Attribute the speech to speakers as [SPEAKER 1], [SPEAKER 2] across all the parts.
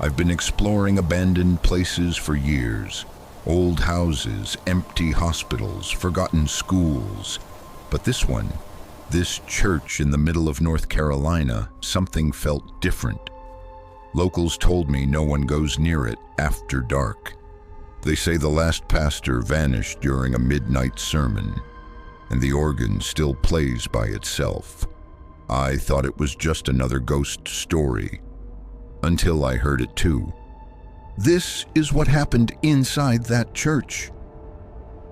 [SPEAKER 1] I've been exploring abandoned places for years. Old houses, empty hospitals, forgotten schools. But this church in the middle of North Carolina, something felt different. Locals told me no one goes near it after dark. They say the last pastor vanished during a midnight sermon, and the organ still plays by itself. I thought it was just another ghost story, until I heard it too. This is what happened inside that church.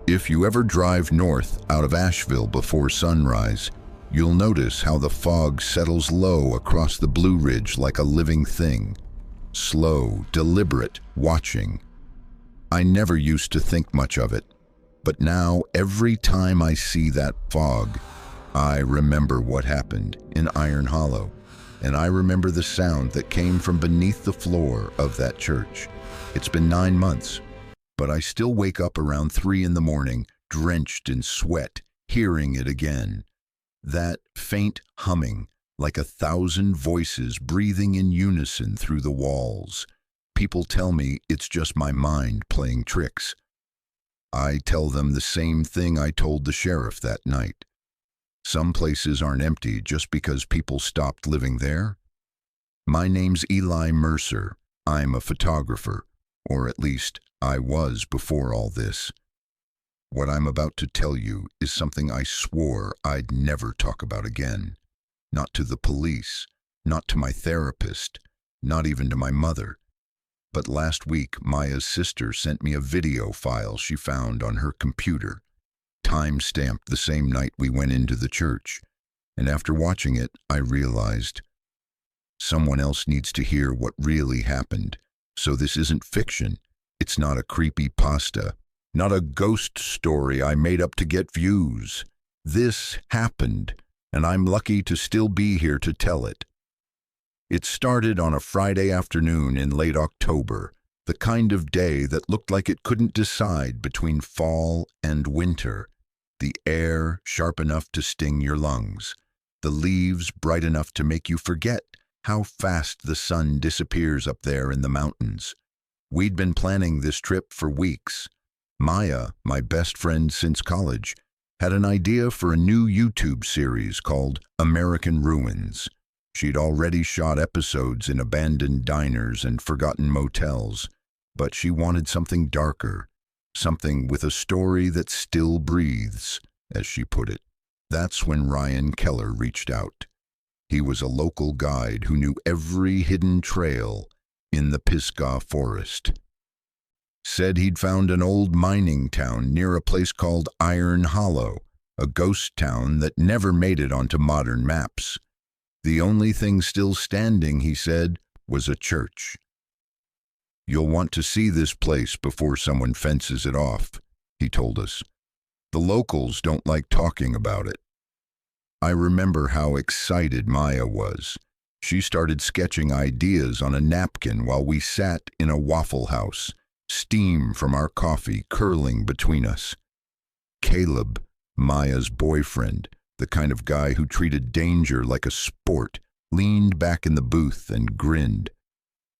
[SPEAKER 1] If you ever drive north out of Asheville before sunrise, you'll notice how the fog settles low across the Blue Ridge like a living thing. Slow, deliberate, watching. I never used to think much of it, but now every time I see that fog, I remember what happened in Iron Hollow, and I remember the sound that came from beneath the floor of that church. It's been 9 months, but I still wake up around 3 in the morning, drenched in sweat, hearing it again. That faint humming, like 1,000 voices breathing in unison through the walls. People tell me it's just my mind playing tricks. I tell them the same thing I told the sheriff that night. Some places aren't empty just because people stopped living there. My name's Eli Mercer. I'm a photographer, or at least I was before all this. What I'm about to tell you is something I swore I'd never talk about again. Not to the police, not to my therapist, not even to my mother. But last week, Maya's sister sent me a video file she found on her computer, time-stamped the same night we went into the church. And after watching it, I realized someone else needs to hear what really happened. So this isn't fiction. It's not a creepy pasta, not a ghost story I made up to get views. This happened, and I'm lucky to still be here to tell it. It started on a Friday afternoon in late October, the kind of day that looked like it couldn't decide between fall and winter. The air sharp enough to sting your lungs, the leaves bright enough to make you forget how fast the sun disappears up there in the mountains. We'd been planning this trip for weeks. Maya, my best friend since college, had an idea for a new YouTube series called American Ruins. She'd already shot episodes in abandoned diners and forgotten motels, but she wanted something darker, something with a story that still breathes, as she put it. That's when Ryan Keller reached out. He was a local guide who knew every hidden trail in the Pisgah Forest. Said he'd found an old mining town near a place called Iron Hollow, a ghost town that never made it onto modern maps. The only thing still standing, he said, was a church. You'll want to see this place before someone fences it off, he told us. The locals don't like talking about it. I remember how excited Maya was. She started sketching ideas on a napkin while we sat in a Waffle House, steam from our coffee curling between us. Caleb, Maya's boyfriend, the kind of guy who treated danger like a sport, leaned back in the booth and grinned.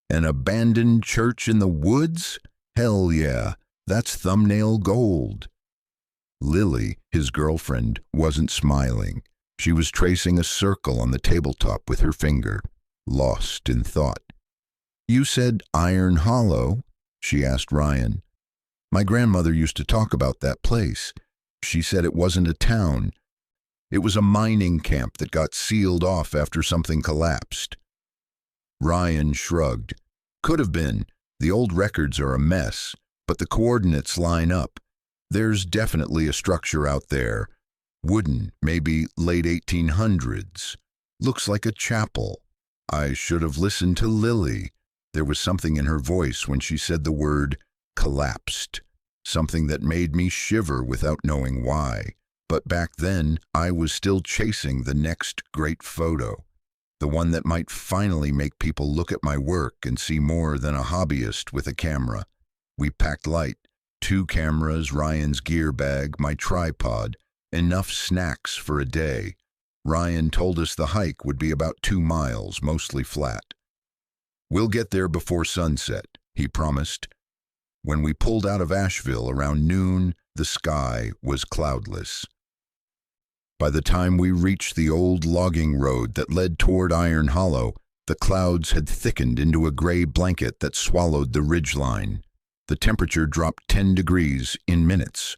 [SPEAKER 1] An abandoned church in the woods? Hell yeah, that's thumbnail gold. Lily, his girlfriend, wasn't smiling. She was tracing a circle on the tabletop with her finger, lost in thought. You said Iron Hollow? She asked Ryan. My grandmother used to talk about that place. She said it wasn't a town. It was a mining camp that got sealed off after something collapsed. Ryan shrugged. Could have been. The old records are a mess, but the coordinates line up. There's definitely a structure out there. Wooden, maybe late 1800s. Looks like a chapel. I should have listened to Lily. There was something in her voice when she said the word collapsed. Something that made me shiver without knowing why. But back then, I was still chasing the next great photo. The one that might finally make people look at my work and see more than a hobbyist with a camera. We packed light. 2 cameras, Ryan's gear bag, my tripod. Enough snacks for a day. Ryan told us the hike would be about 2 miles, mostly flat. "We'll get there before sunset," he promised. When we pulled out of Asheville around noon, the sky was cloudless. By the time we reached the old logging road that led toward Iron Hollow, the clouds had thickened into a gray blanket that swallowed the ridgeline. The temperature dropped 10 degrees in minutes.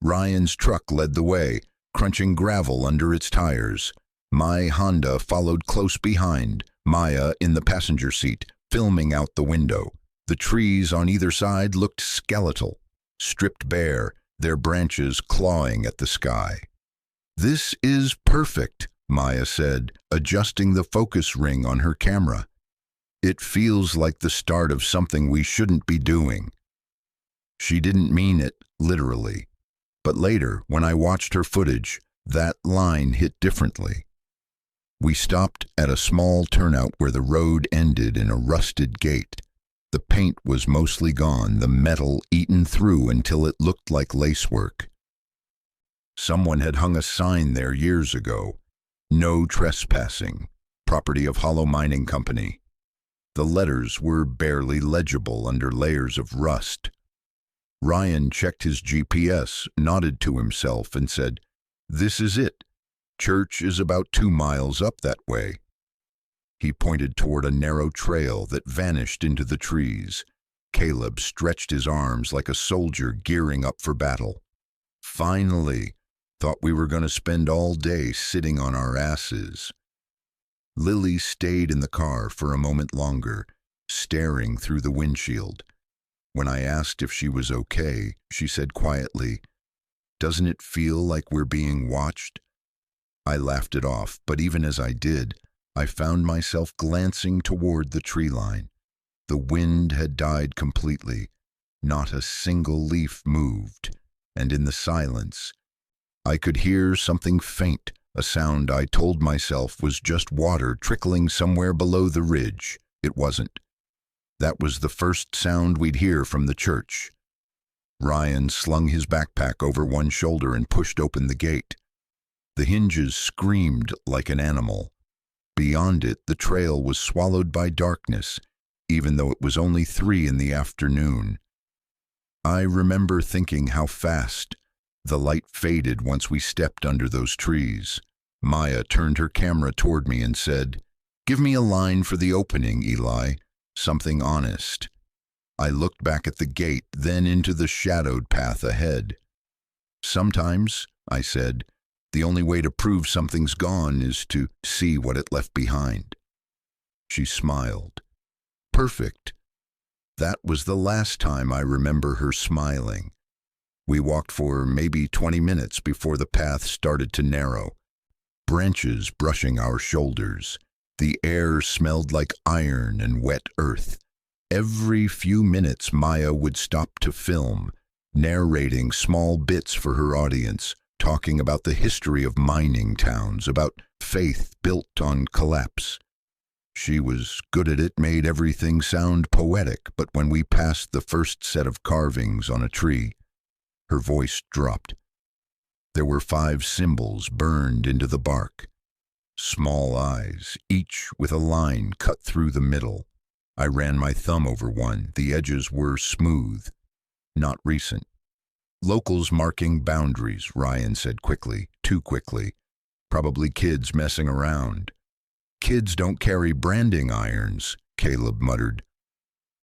[SPEAKER 1] Ryan's truck led the way, crunching gravel under its tires. My Honda followed close behind, Maya in the passenger seat, filming out the window. The trees on either side looked skeletal, stripped bare, their branches clawing at the sky. "This is perfect," Maya said, adjusting the focus ring on her camera. "It feels like the start of something we shouldn't be doing." She didn't mean it literally, but later, when I watched her footage, that line hit differently. We stopped at a small turnout where the road ended in a rusted gate. The paint was mostly gone, the metal eaten through until it looked like lacework. Someone had hung a sign there years ago: "No trespassing, property of Hollow Mining Company." The letters were barely legible under layers of rust. Ryan checked his GPS, nodded to himself, and said, "This is it. Church is about 2 miles up that way." He pointed toward a narrow trail that vanished into the trees. Caleb stretched his arms like a soldier gearing up for battle. "Finally, thought we were going to spend all day sitting on our asses." Lily stayed in the car for a moment longer, staring through the windshield. When I asked if she was okay, she said quietly, "Doesn't it feel like we're being watched?" I laughed it off, but even as I did, I found myself glancing toward the tree line. The wind had died completely. Not a single leaf moved, and in the silence, I could hear something faint, a sound I told myself was just water trickling somewhere below the ridge. It wasn't. That was the first sound we'd hear from the church. Ryan slung his backpack over one shoulder and pushed open the gate. The hinges screamed like an animal. Beyond it, the trail was swallowed by darkness, even though it was only 3 in the afternoon. I remember thinking how fast the light faded once we stepped under those trees. Maya turned her camera toward me and said, "Give me a line for the opening, Eli. Something honest." I looked back at the gate, then into the shadowed path ahead. "Sometimes," I said, "the only way to prove something's gone is to see what it left behind." She smiled. Perfect. That was the last time I remember her smiling. We walked for maybe 20 minutes before the path started to narrow. Branches brushing our shoulders. The air smelled like iron and wet earth. Every few minutes Maya would stop to film, narrating small bits for her audience, talking about the history of mining towns, about faith built on collapse. She was good at it, made everything sound poetic, but when we passed the first set of carvings on a tree, her voice dropped. There were 5 symbols burned into the bark. Small eyes, each with a line cut through the middle. I ran my thumb over one. The edges were smooth, not recent. "Locals marking boundaries," Ryan said quickly, too quickly. "Probably kids messing around." "Kids don't carry branding irons," Caleb muttered.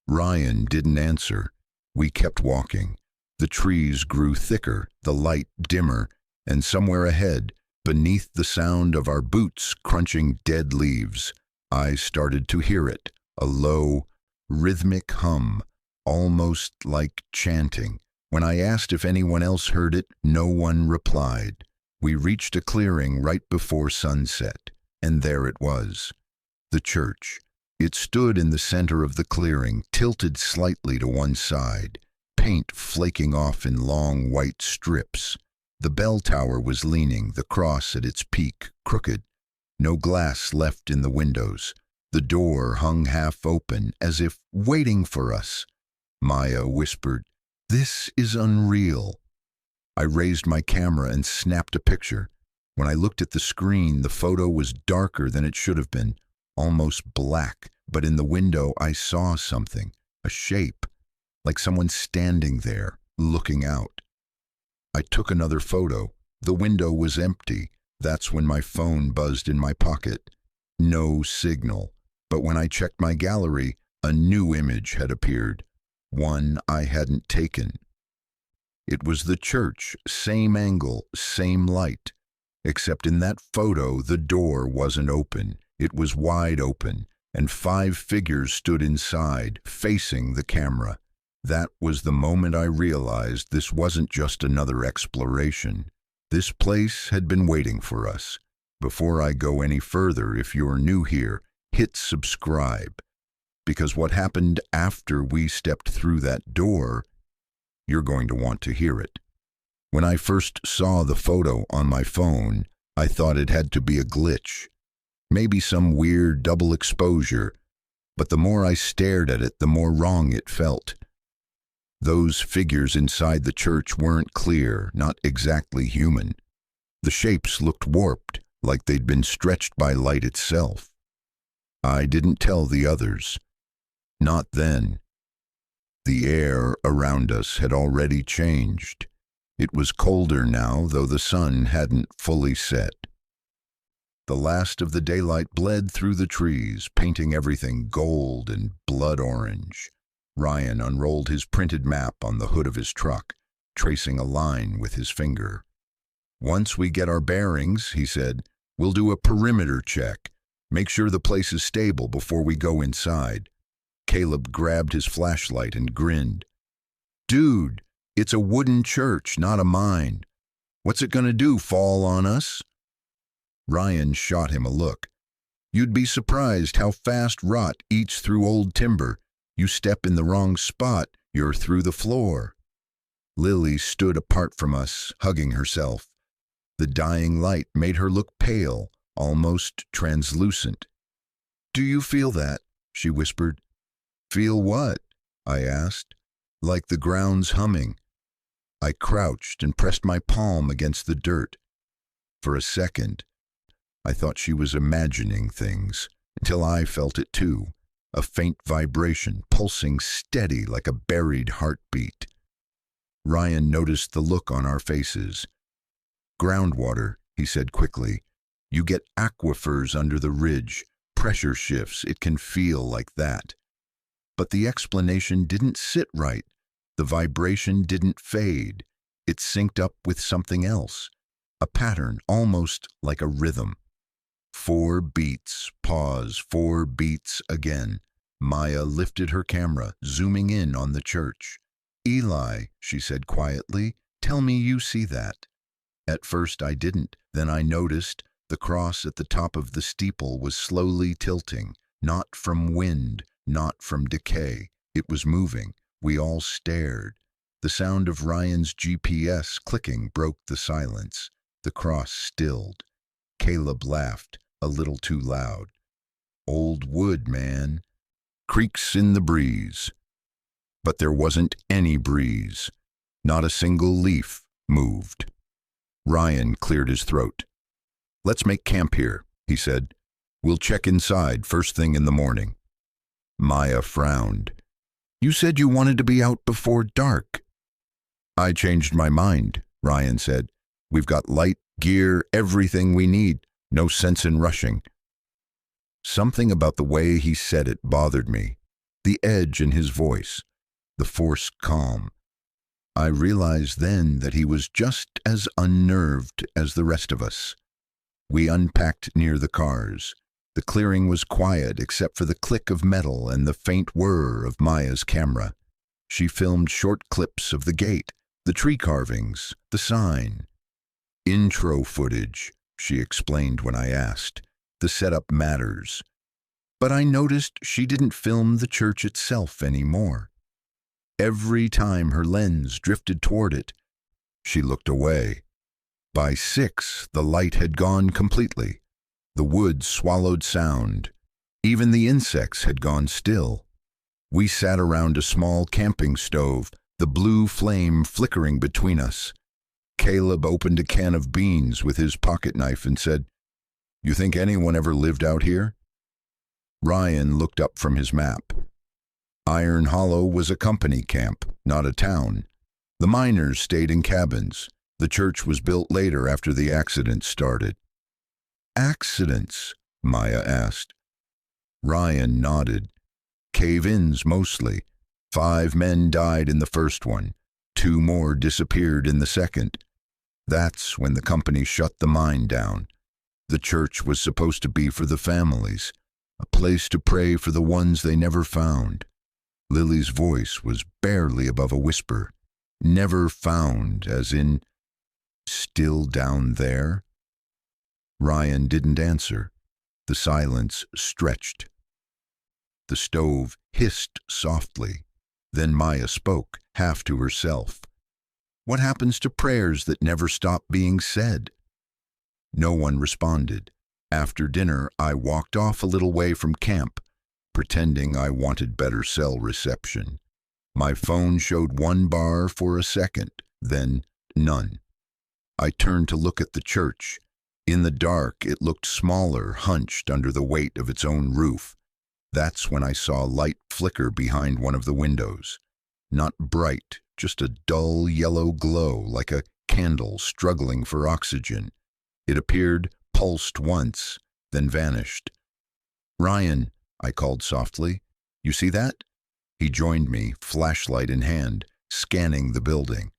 [SPEAKER 1] Ryan didn't answer. We kept walking. The trees grew thicker, the light dimmer, and somewhere ahead, beneath the sound of our boots crunching dead leaves, I started to hear it, a low, rhythmic hum, almost like chanting. When I asked if anyone else heard it, no one replied. We reached a clearing right before sunset, and there it was, the church. It stood in the center of the clearing, tilted slightly to one side, paint flaking off in long white strips. The bell tower was leaning, the cross at its peak, crooked. No glass left in the windows. The door hung half open, as if waiting for us. Maya whispered, "This is unreal." I raised my camera and snapped a picture. When I looked at the screen, the photo was darker than it should have been, almost black, but in the window I saw something, a shape, like someone standing there, looking out. I took another photo. The window was empty. That's when my phone buzzed in my pocket. No signal, but when I checked my gallery, a new image had appeared, one I hadn't taken. It was the church, same angle, same light. Except in that photo, the door wasn't open. It was wide open, and 5 figures stood inside, facing the camera. That was the moment I realized this wasn't just another exploration. This place had been waiting for us. Before I go any further, if you're new here, hit subscribe. Because what happened after we stepped through that door, you're going to want to hear it. When I first saw the photo on my phone, I thought it had to be a glitch. Maybe some weird double exposure, but the more I stared at it, the more wrong it felt. Those figures inside the church weren't clear, not exactly human. The shapes looked warped, like they'd been stretched by light itself. I didn't tell the others. Not then. The air around us had already changed. It was colder now, though the sun hadn't fully set. The last of the daylight bled through the trees, painting everything gold and blood orange. Ryan unrolled his printed map on the hood of his truck, tracing a line with his finger. "Once we get our bearings," he said, "we'll do a perimeter check. Make sure the place is stable before we go inside." Caleb grabbed his flashlight and grinned. "Dude, it's a wooden church, not a mine. What's it gonna do, fall on us?" Ryan shot him a look. "You'd be surprised how fast rot eats through old timber. You step in the wrong spot, you're through the floor." Lily stood apart from us, hugging herself. The dying light made her look pale, almost translucent. "Do you feel that?" she whispered. "Feel what?" I asked. "Like the ground's humming." I crouched and pressed my palm against the dirt. For a second, I thought she was imagining things, until I felt it too, a faint vibration pulsing steady like a buried heartbeat. Ryan noticed the look on our faces. "Groundwater," he said quickly. "You get aquifers under the ridge, pressure shifts, it can feel like that." But the explanation didn't sit right. The vibration didn't fade. It synced up with something else, a pattern almost like a rhythm. 4 beats, pause, 4 beats again. Maya lifted her camera, zooming in on the church. "Eli," she said quietly, "tell me you see that." At first I didn't. Then I noticed the cross at the top of the steeple was slowly tilting, not from wind, not from decay. It was moving. We all stared. The sound of Ryan's GPS clicking broke the silence. The cross stilled. Caleb laughed, a little too loud. "Old wood, man. Creaks in the breeze." But there wasn't any breeze. Not a single leaf moved. Ryan cleared his throat. "Let's make camp here," he said. "We'll check inside first thing in the morning." Maya frowned. "You said you wanted to be out before dark." "I changed my mind," Ryan said. "We've got light, gear, everything we need. No sense in rushing." Something about the way he said it bothered me. The edge in his voice, the forced calm. I realized then that he was just as unnerved as the rest of us. We unpacked near the cars. The clearing was quiet except for the click of metal and the faint whir of Maya's camera. She filmed short clips of the gate, the tree carvings, the sign. "Intro footage," she explained when I asked. "The setup matters." But I noticed she didn't film the church itself anymore. Every time her lens drifted toward it, she looked away. By 6, the light had gone completely. The woods swallowed sound. Even the insects had gone still. We sat around a small camping stove, the blue flame flickering between us. Caleb opened a can of beans with his pocket knife and said, "You think anyone ever lived out here?" Ryan looked up from his map. Iron Hollow was a company camp, not a town. The miners stayed in cabins. The church was built later after the accidents started. Accidents? Maya asked. Ryan nodded. Cave-ins mostly. 5 men died in the first one. 2 more disappeared in the second. That's when the company shut the mine down. The church was supposed to be for the families, a place to pray for the ones they never found. Lily's voice was barely above a whisper. Never found, as in, still down there? Ryan didn't answer. The silence stretched. The stove hissed softly. Then Maya spoke, half to herself. What happens to prayers that never stop being said? No one responded. After dinner, I walked off a little way from camp, pretending I wanted better cell reception. My phone showed 1 bar for a second, then none. I turned to look at the church. In the dark, it looked smaller, hunched under the weight of its own roof. That's when I saw light flicker behind one of the windows. Not bright, just a dull yellow glow, like a candle struggling for oxygen. It appeared, pulsed once, then vanished. Ryan, I called softly. You see that? He joined me, flashlight in hand, scanning the building.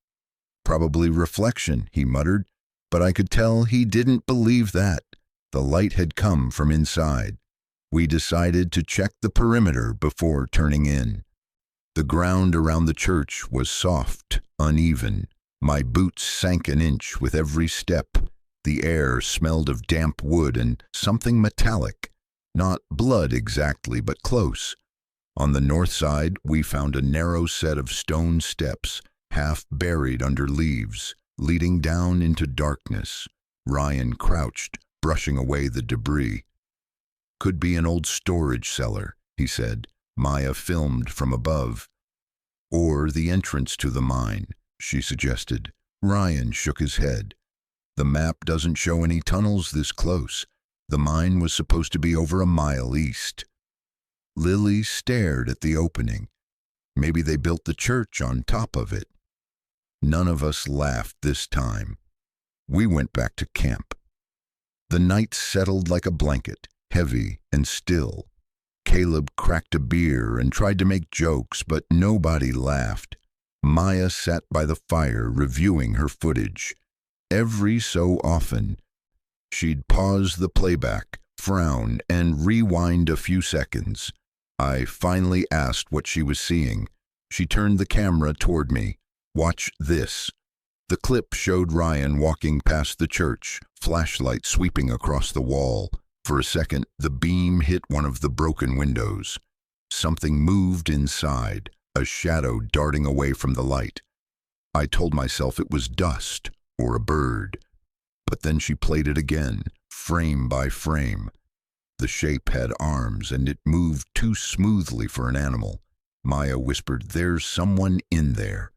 [SPEAKER 1] Probably reflection, he muttered, but I could tell he didn't believe that. The light had come from inside. We decided to check the perimeter before turning in. The ground around the church was soft, uneven. My boots sank an inch with every step. The air smelled of damp wood and something metallic. Not blood exactly, but close. On the north side, we found a narrow set of stone steps, half buried under leaves, leading down into darkness. Ryan crouched, brushing away the debris. Could be an old storage cellar, he said. Maya filmed from above. Or the entrance to the mine, she suggested. Ryan shook his head. The map doesn't show any tunnels this close. The mine was supposed to be over a mile east. Lily stared at the opening. Maybe they built the church on top of it. None of us laughed this time. We went back to camp. The night settled like a blanket, heavy and still. Caleb cracked a beer and tried to make jokes, but nobody laughed. Maya sat by the fire reviewing her footage. Every so often, she'd pause the playback, frown, and rewind a few seconds. I finally asked what she was seeing. She turned the camera toward me. Watch this. The clip showed Ryan walking past the church, flashlight sweeping across the wall. For a second, the beam hit one of the broken windows. Something moved inside, a shadow darting away from the light. I told myself it was dust or a bird. But then she played it again, frame by frame. The shape had arms, and it moved too smoothly for an animal. Maya whispered, "There's someone in there."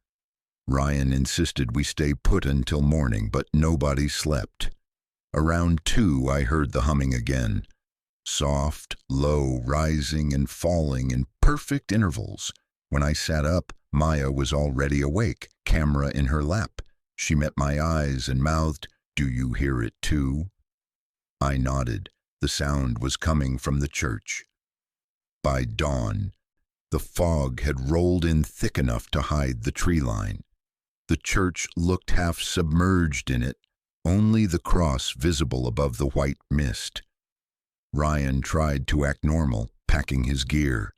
[SPEAKER 1] Ryan insisted we stay put until morning, but nobody slept. Around 2, I heard the humming again. Soft, low, rising and falling in perfect intervals. When I sat up, Maya was already awake, camera in her lap. She met my eyes and mouthed, "Do you hear it too?" I nodded. The sound was coming from the church. By dawn, the fog had rolled in thick enough to hide the tree line. The church looked half submerged in it, only the cross visible above the white mist. Ryan tried to act normal, packing his gear.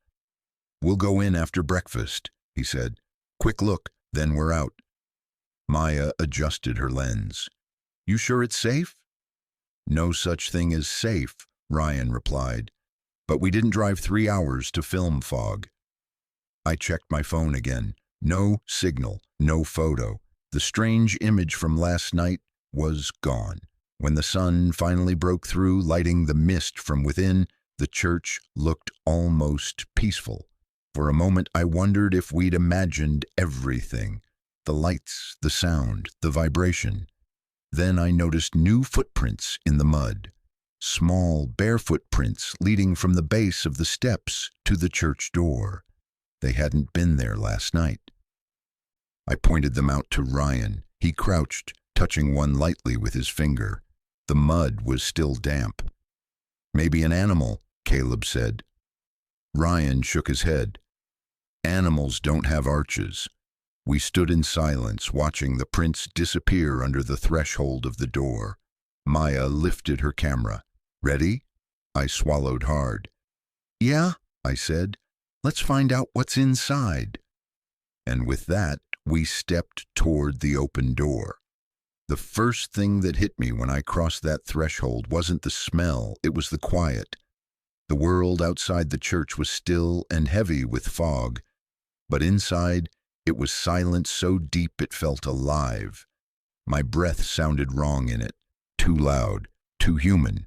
[SPEAKER 1] "We'll go in after breakfast," he said. "Quick look, then we're out." Maya adjusted her lens. "You sure it's safe?" "No such thing as safe," Ryan replied. "But we didn't drive 3 hours to film fog." I checked my phone again. No signal, no photo. The strange image from last night was gone. When the sun finally broke through, lighting the mist from within, the church looked almost peaceful. For a moment I wondered if we'd imagined everything. The lights, the sound, the vibration. Then I noticed new footprints in the mud. small, barefoot prints leading from the base of the steps to the church door. They hadn't been there last night. I pointed them out to Ryan. He crouched, touching one lightly with his finger. The mud was still damp. "Maybe an animal," Caleb said. Ryan shook his head. "Animals don't have arches." We stood in silence, watching the prints disappear under the threshold of the door. Maya lifted her camera. "Ready?" I swallowed hard. "Yeah," I said. "Let's find out what's inside." And with that, we stepped toward the open door. The first thing that hit me when I crossed that threshold wasn't the smell, it was the quiet. The world outside the church was still and heavy with fog, but inside it was silence so deep it felt alive. My breath sounded wrong in it, too loud, too human.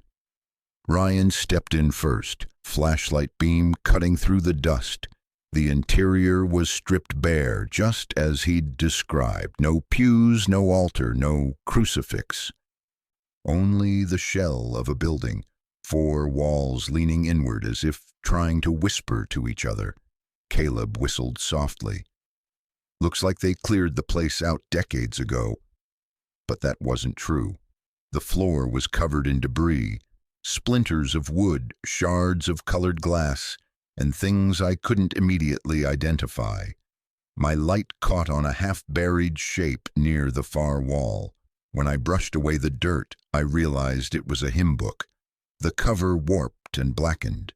[SPEAKER 1] Ryan stepped in first, flashlight beam cutting through the dust. The interior was stripped bare, just as he'd described. No pews, no altar, no crucifix. Only the shell of a building, 4 walls leaning inward as if trying to whisper to each other. Caleb whistled softly. "Looks like they cleared the place out decades ago." But that wasn't true. The floor was covered in debris, splinters of wood, shards of colored glass, and things I couldn't immediately identify. My light caught on a half-buried shape near the far wall. When I brushed away the dirt, I realized it was a hymn book. The cover warped and blackened.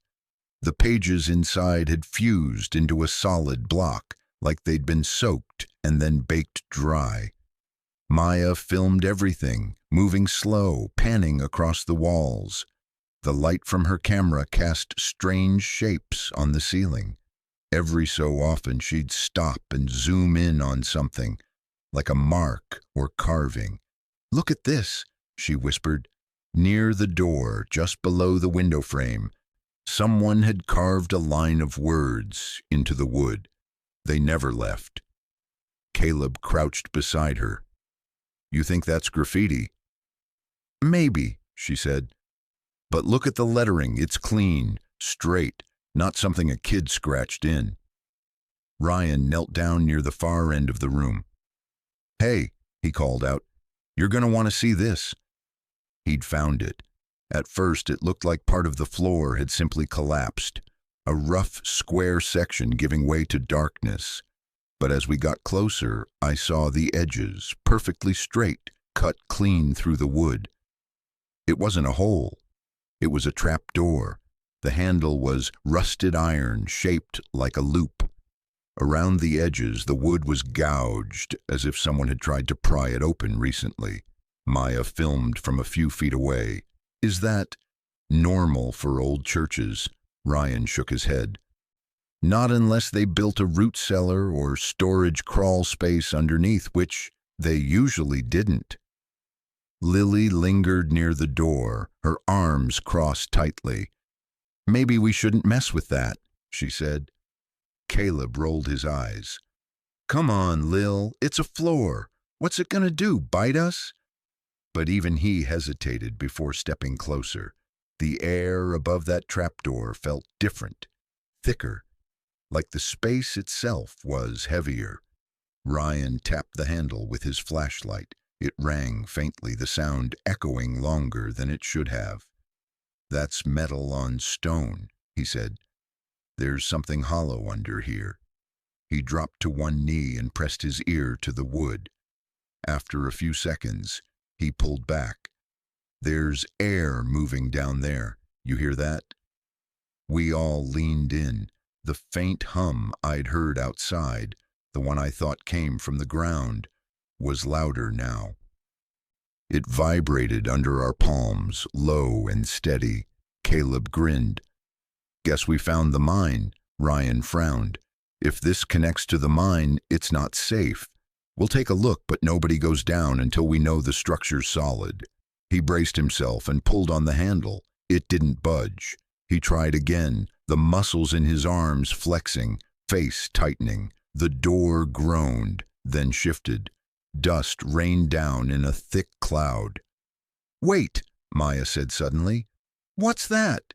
[SPEAKER 1] The pages inside had fused into a solid block, like they'd been soaked and then baked dry. Maya filmed everything, moving slow, panning across the walls. The light from her camera cast strange shapes on the ceiling. Every so often she'd stop and zoom in on something, like a mark or carving. "Look at this," she whispered. Near the door, just below the window frame, someone had carved a line of words into the wood. They never left. Caleb crouched beside her. "You think that's graffiti?" "Maybe," she said. "But look at the lettering. It's clean, straight, not something a kid scratched in." Ryan knelt down near the far end of the room. "Hey," he called out, "you're going to want to see this." He'd found it. At first, it looked like part of the floor had simply collapsed, a rough square section giving way to darkness. But as we got closer, I saw the edges, perfectly straight, cut clean through the wood. It wasn't a hole. It was a trap door. The handle was rusted iron, shaped like a loop. Around the edges, the wood was gouged, as if someone had tried to pry it open recently. Maya filmed from a few feet away. "Is that normal for old churches?" Ryan shook his head. "Not unless they built a root cellar or storage crawl space underneath, which they usually didn't." Lily lingered near the door, her arms crossed tightly. "Maybe we shouldn't mess with that," she said. Caleb rolled his eyes. "Come on, Lil, it's a floor. What's it gonna do, bite us?" But even he hesitated before stepping closer. The air above that trapdoor felt different, thicker, like the space itself was heavier. Ryan tapped the handle with his flashlight. It rang faintly, the sound echoing longer than it should have. "That's metal on stone," he said. "There's something hollow under here." He dropped to one knee and pressed his ear to the wood. After a few seconds, he pulled back. "There's air moving down there. You hear that?" We all leaned in. The faint hum I'd heard outside, the one I thought came from the ground, was louder now. It vibrated under our palms, low and steady. Caleb grinned. "Guess we found the mine." Ryan frowned. "If this connects to the mine, it's not safe. We'll take a look, but nobody goes down until we know the structure's solid." He braced himself and pulled on the handle. It didn't budge. He tried again, the muscles in his arms flexing, face tightening. The door groaned, then shifted. Dust rained down in a thick cloud. "Wait," Maya said suddenly. What's that?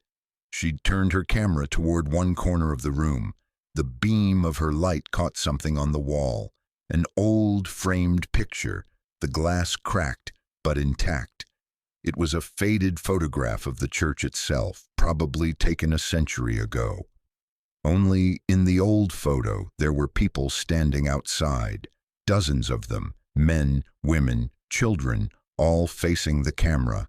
[SPEAKER 1] She turned her camera toward one corner of the room. The beam of her light caught something on the wall. An old framed picture, the glass cracked but intact. It was a faded photograph of the church itself, probably taken a century ago. Only in the old photo there were people standing outside, dozens of them, men, women, children, all facing the camera.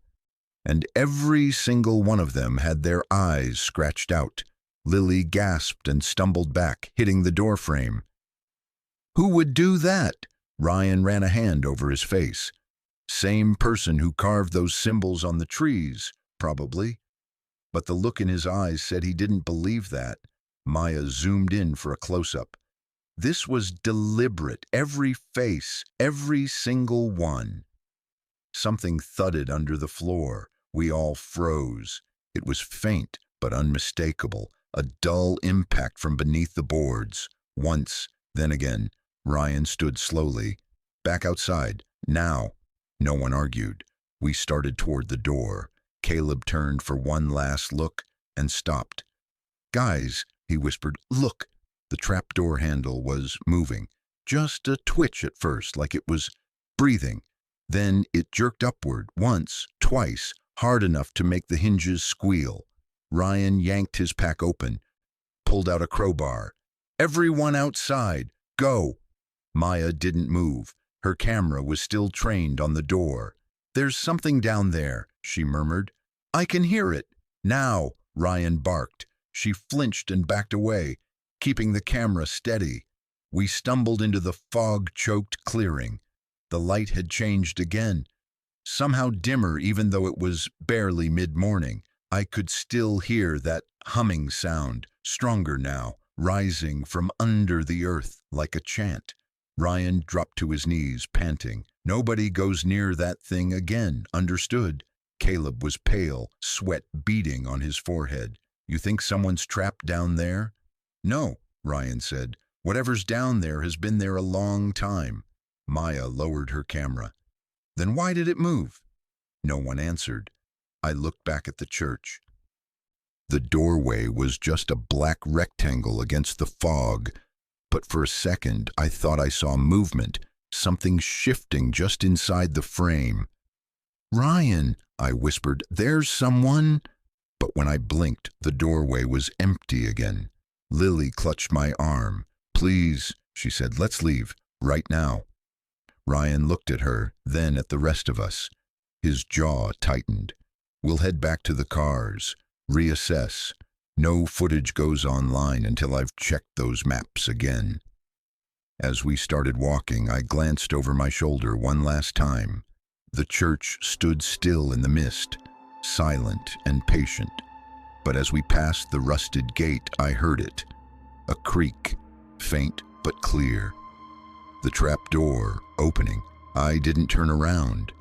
[SPEAKER 1] And every single one of them had their eyes scratched out. Lily gasped and stumbled back, hitting the doorframe. Who would do that? Ryan ran a hand over his face. Same person who carved those symbols on the trees, probably. But the look in his eyes said he didn't believe that. Maya zoomed in for a close-up. This was deliberate, every face, every single one. Something thudded under the floor. We all froze. It was faint but unmistakable, a dull impact from beneath the boards. Once, then again. Ryan stood slowly. Back outside, now. No one argued. We started toward the door. Caleb turned for one last look and stopped. Guys, he whispered, look. The trapdoor handle was moving. Just a twitch at first, like it was breathing. Then it jerked upward, once, twice, hard enough to make the hinges squeal. Ryan yanked his pack open, pulled out a crowbar. Everyone outside, go! Maya didn't move. Her camera was still trained on the door. There's something down there, she murmured. I can hear it. Now, Ryan barked. She flinched and backed away, keeping the camera steady. We stumbled into the fog-choked clearing. The light had changed again, somehow dimmer even though it was barely mid-morning. I could still hear that humming sound, stronger now, rising from under the earth like a chant. Ryan dropped to his knees, panting. Nobody goes near that thing again, understood? Caleb was pale, sweat beading on his forehead. You think someone's trapped down there? No, Ryan said. Whatever's down there has been there a long time. Maya lowered her camera. Then why did it move? No one answered. I looked back at the church. The doorway was just a black rectangle against the fog, but for a second I thought I saw movement, something shifting just inside the frame. Ryan, I whispered, there's someone. But when I blinked, the doorway was empty again. Lily clutched my arm. Please, she said, let's leave, right now. Ryan looked at her, then at the rest of us. His jaw tightened. We'll head back to the cars, reassess. No footage goes online until I've checked those maps again. As we started walking, I glanced over my shoulder one last time. The church stood still in the mist, silent and patient. But as we passed the rusted gate, I heard it. A creak, faint but clear. The trap door opening. I didn't turn around.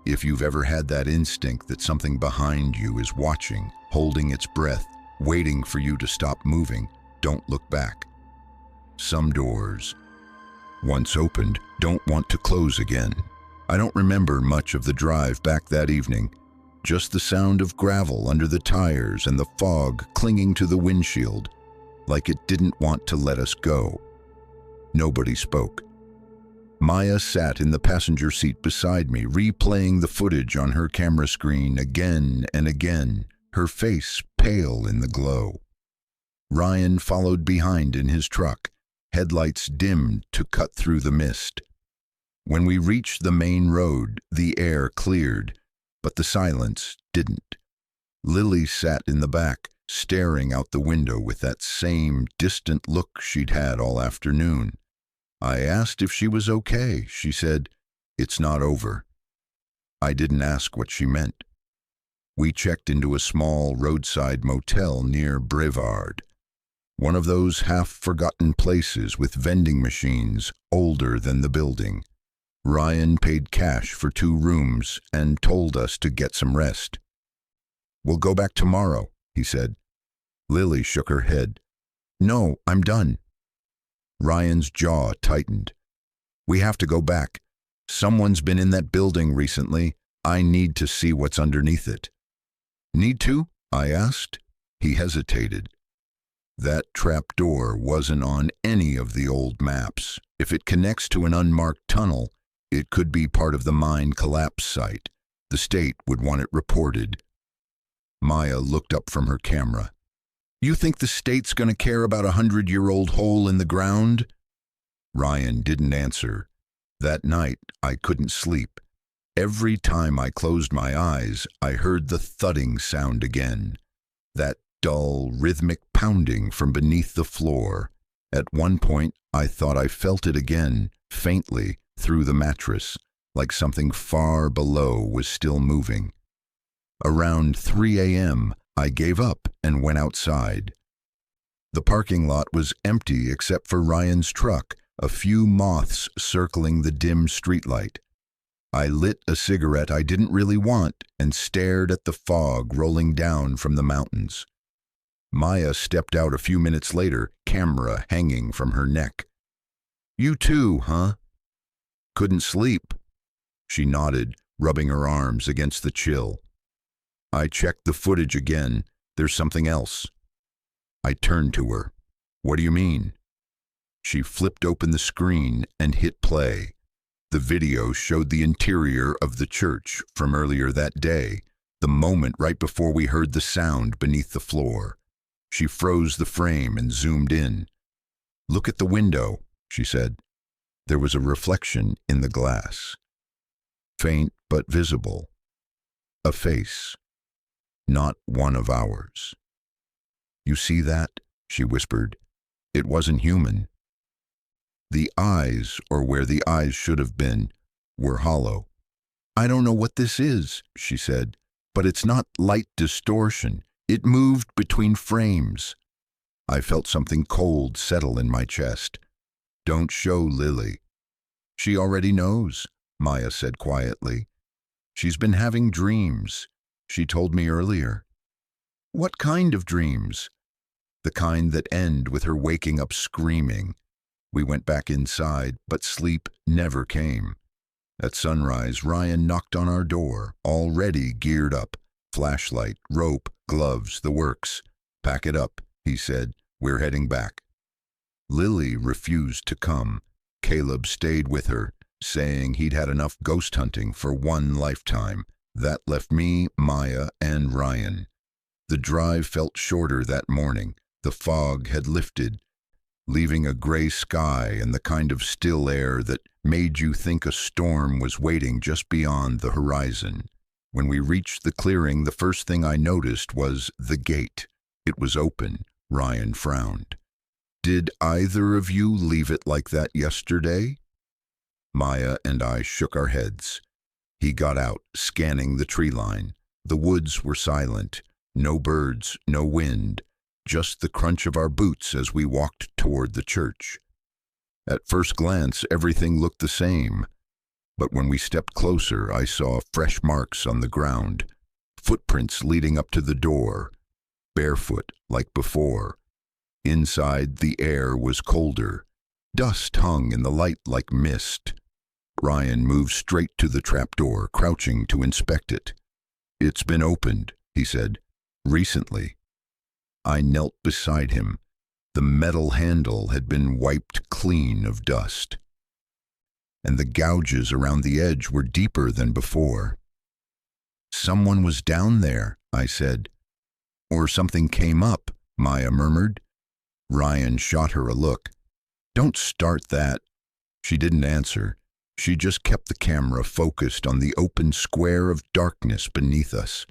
[SPEAKER 1] If you've ever had that instinct that something behind you is watching, holding its breath, waiting for you to stop moving, don't look back. Some doors, once opened, don't want to close again. I don't remember much of the drive back that evening. Just the sound of gravel under the tires and the fog clinging to the windshield, like it didn't want to let us go. Nobody spoke. Maya sat in the passenger seat beside me, replaying the footage on her camera screen again and again, her face pale in the glow. Ryan followed behind in his truck, headlights dimmed to cut through the mist. When we reached the main road, the air cleared, but the silence didn't. Lily sat in the back, staring out the window with that same distant look she'd had all afternoon. I asked if she was okay. She said, "It's not over." I didn't ask what she meant. We checked into a small roadside motel near Brevard, one of those half-forgotten places with vending machines older than the building. Ryan paid cash for 2 rooms and told us to get some rest. "We'll go back tomorrow," he said. Lily shook her head. "No, I'm done." Ryan's jaw tightened. "We have to go back. Someone's been in that building recently. I need to see what's underneath it." Need to? I asked. He hesitated. That trapdoor wasn't on any of the old maps. If it connects to an unmarked tunnel, it could be part of the mine collapse site. The state would want it reported. Maya looked up from her camera. You think the state's going to care about a 100-year-old hole in the ground? Ryan didn't answer. That night, I couldn't sleep. Every time I closed my eyes, I heard the thudding sound again. That dull, rhythmic pounding from beneath the floor. At one point, I thought I felt it again, faintly, through the mattress, like something far below was still moving. Around 3 a.m., I gave up and went outside. The parking lot was empty except for Ryan's truck, a few moths circling the dim streetlight. I lit a cigarette I didn't really want and stared at the fog rolling down from the mountains. Maya stepped out a few minutes later, camera hanging from her neck. You too, huh? Couldn't sleep. She nodded, rubbing her arms against the chill. I checked the footage again. There's something else. I turned to her. What do you mean? She flipped open the screen and hit play. The video showed the interior of the church from earlier that day, the moment right before we heard the sound beneath the floor. She froze the frame and zoomed in. Look at the window, she said. There was a reflection in the glass. Faint but visible. A face. Not one of ours. You see that? She whispered. It wasn't human. The eyes, or where the eyes should have been, were hollow. I don't know what this is, she said, but it's not light distortion. It moved between frames. I felt something cold settle in my chest. Don't show Lily. She already knows, Maya said quietly. She's been having dreams. She told me earlier. What kind of dreams? The kind that end with her waking up screaming. We went back inside, but sleep never came. At sunrise, Ryan knocked on our door, already geared up. Flashlight, rope, gloves, the works. Pack it up, he said. We're heading back. Lily refused to come. Caleb stayed with her, saying he'd had enough ghost hunting for one lifetime. That left me, Maya, and Ryan. The drive felt shorter that morning. The fog had lifted, leaving a gray sky and the kind of still air that made you think a storm was waiting just beyond the horizon. When we reached the clearing, the first thing I noticed was the gate. It was open. Ryan frowned. Did either of you leave it like that yesterday? Maya and I shook our heads. He got out, scanning the tree line. The woods were silent. No birds, no wind. Just the crunch of our boots as we walked toward the church. At first glance, everything looked the same. But when we stepped closer, I saw fresh marks on the ground. Footprints leading up to the door. Barefoot, like before. Inside, the air was colder. Dust hung in the light like mist. Ryan moved straight to the trapdoor, crouching to inspect it. It's been opened, he said. Recently. I knelt beside him. The metal handle had been wiped clean of dust. And the gouges around the edge were deeper than before. Someone was down there, I said. Or something came up, Maya murmured. Ryan shot her a look. Don't start that. She didn't answer. She just kept the camera focused on the open square of darkness beneath us.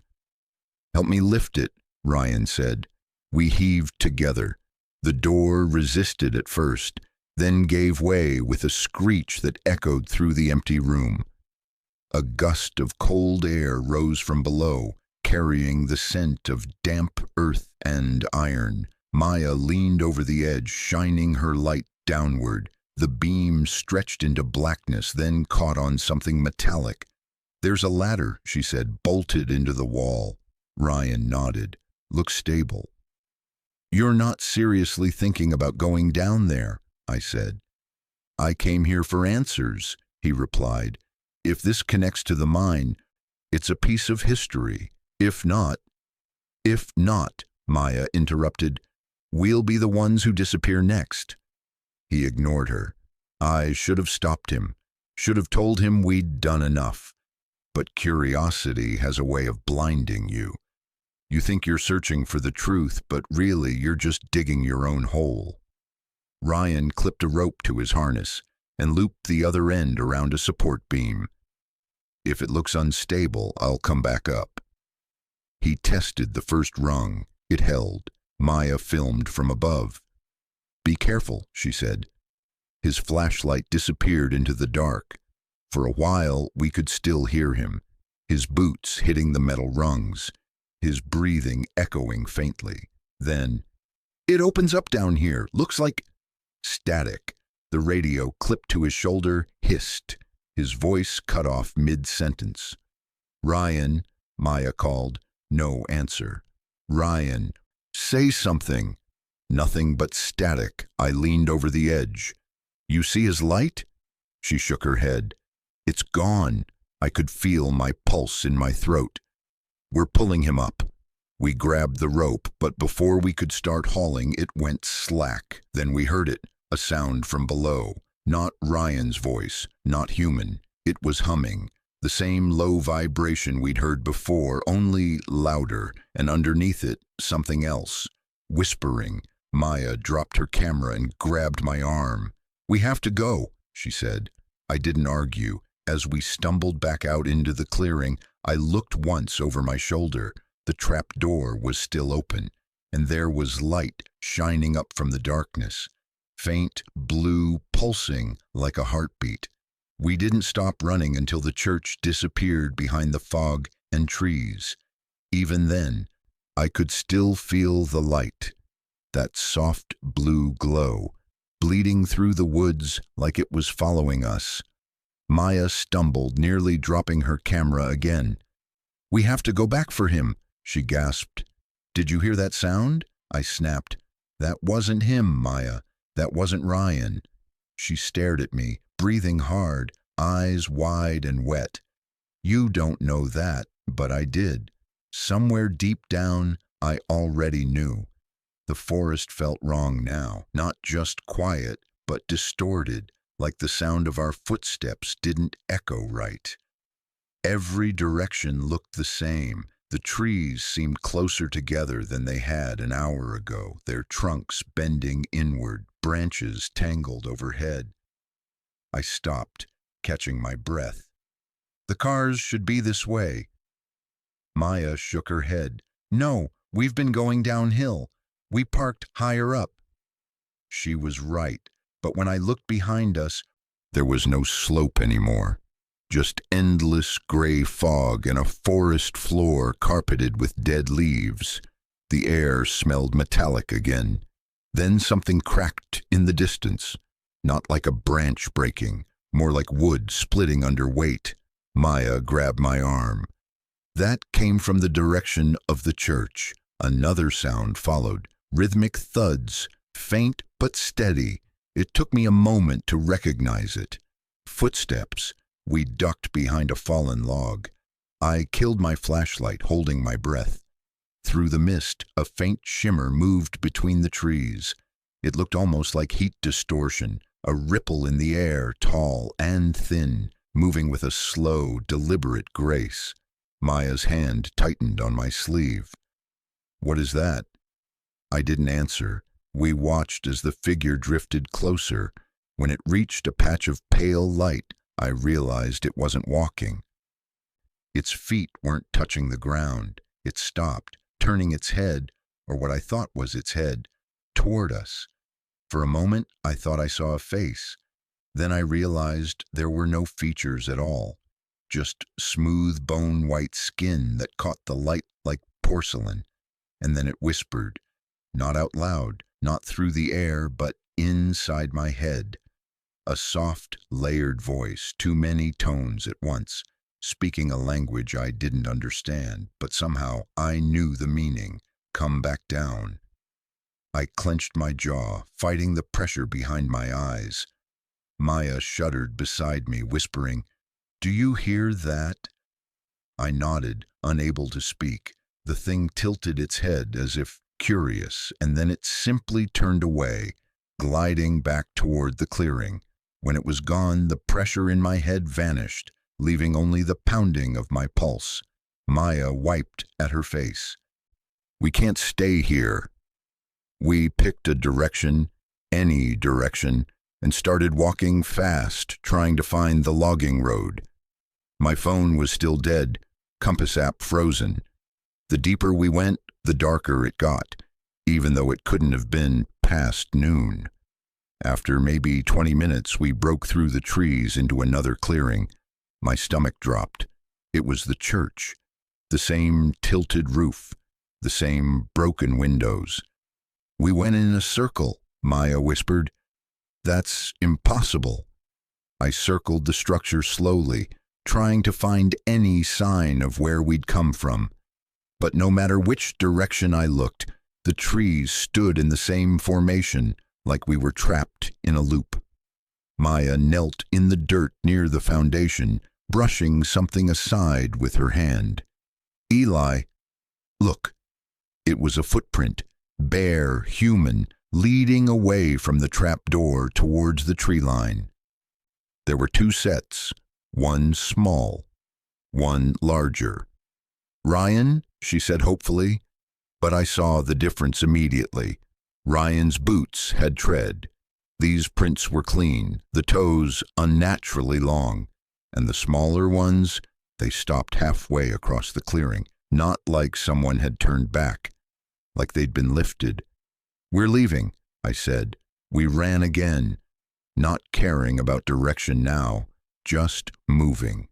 [SPEAKER 1] Help me lift it, Ryan said. We heaved together. The door resisted at first, then gave way with a screech that echoed through the empty room. A gust of cold air rose from below, carrying the scent of damp earth and iron. Maya leaned over the edge, shining her light downward. The beam stretched into blackness, then caught on something metallic. There's a ladder, she said, bolted into the wall. Ryan nodded. Looks stable. You're not seriously thinking about going down there, I said. I came here for answers, he replied. If this connects to the mine, it's a piece of history. If not, If not, Maya interrupted, we'll be the ones who disappear next. He ignored her. I should have stopped him, should have told him we'd done enough. But curiosity has a way of blinding you. You think you're searching for the truth, but really you're just digging your own hole. Ryan clipped a rope to his harness and looped the other end around a support beam. If it looks unstable, I'll come back up. He tested the first rung. It held. Maya filmed from above. Be careful, she said. His flashlight disappeared into the dark. For a while, we could still hear him, his boots hitting the metal rungs, his breathing echoing faintly. Then, it opens up down here. Looks like static. The radio clipped to his shoulder hissed. His voice cut off mid-sentence. Ryan, Maya called. No answer. Ryan, say something. Nothing but static. I leaned over the edge. You see his light? She shook her head. It's gone. I could feel my pulse in my throat. We're pulling him up. We grabbed the rope, but before we could start hauling, it went slack. Then we heard it, a sound from below. Not Ryan's voice, not human. It was humming. The same low vibration we'd heard before, only louder, and underneath it, something else. Whispering. Maya dropped her camera and grabbed my arm. We have to go, she said. I didn't argue. As we stumbled back out into the clearing, I looked once over my shoulder. The trap door was still open, and there was light shining up from the darkness. Faint, blue, pulsing like a heartbeat. We didn't stop running until the church disappeared behind the fog and trees. Even then, I could still feel the light, that soft blue glow, bleeding through the woods like it was following us. Maya stumbled, nearly dropping her camera again. We have to go back for him, she gasped. Did you hear that sound? I snapped. That wasn't him, Maya. That wasn't Ryan. She stared at me, breathing hard, eyes wide and wet. You don't know that, but I did. Somewhere deep down, I already knew. The forest felt wrong now, not just quiet, but distorted, like the sound of our footsteps didn't echo right. Every direction looked the same. The trees seemed closer together than they had an hour ago, their trunks bending inward, branches tangled overhead. I stopped, catching my breath. The cars should be this way. Maya shook her head. No, we've been going downhill. We parked higher up. She was right, but when I looked behind us, there was no slope anymore. Just endless gray fog and a forest floor carpeted with dead leaves. The air smelled metallic again. Then something cracked in the distance, not like a branch breaking, more like wood splitting under weight. Maya grabbed my arm. That came from the direction of the church. Another sound followed, rhythmic thuds, faint but steady. It took me a moment to recognize it. Footsteps. We ducked behind a fallen log. I killed my flashlight, holding my breath. Through the mist, a faint shimmer moved between the trees. It looked almost like heat distortion, a ripple in the air, tall and thin, moving with a slow, deliberate grace. Maya's hand tightened on my sleeve. What is that? I didn't answer. We watched as the figure drifted closer. When it reached a patch of pale light, I realized it wasn't walking. Its feet weren't touching the ground. It stopped, turning its head, or what I thought was its head, toward us. For a moment, I thought I saw a face. Then I realized there were no features at all, just smooth bone-white skin that caught the light like porcelain. And then it whispered, not out loud, not through the air, but inside my head. A soft, layered voice, too many tones at once, speaking a language I didn't understand, but somehow I knew the meaning. Come back down. I clenched my jaw, fighting the pressure behind my eyes. Maya shuddered beside me, whispering, Do you hear that? I nodded, unable to speak. The thing tilted its head as if curious, and then it simply turned away, gliding back toward the clearing. When it was gone, the pressure in my head vanished, leaving only the pounding of my pulse. Maya wiped at her face. "We can't stay here." We picked a direction, any direction, and started walking fast, trying to find the logging road. My phone was still dead, compass app frozen. The deeper we went, the darker it got, even though it couldn't have been past noon. After maybe 20 minutes, we broke through the trees into another clearing. My stomach dropped. It was the church. The same tilted roof, the same broken windows. "We went in a circle," Maya whispered. "That's impossible." I circled the structure slowly, trying to find any sign of where we'd come from. But no matter which direction I looked, the trees stood in the same formation, like we were trapped in a loop. Maya knelt in the dirt near the foundation, brushing something aside with her hand. "Eli, look." It was a footprint, bare, human, leading away from the trap door towards the tree line. There were two sets, one small, one larger. "Ryan," she said hopefully, but I saw the difference immediately. Ryan's boots had tread. These prints were clean, the toes unnaturally long, and the smaller ones, they stopped halfway across the clearing, not like someone had turned back, like they'd been lifted. "We're leaving," I said. We ran again, not caring about direction now, just moving.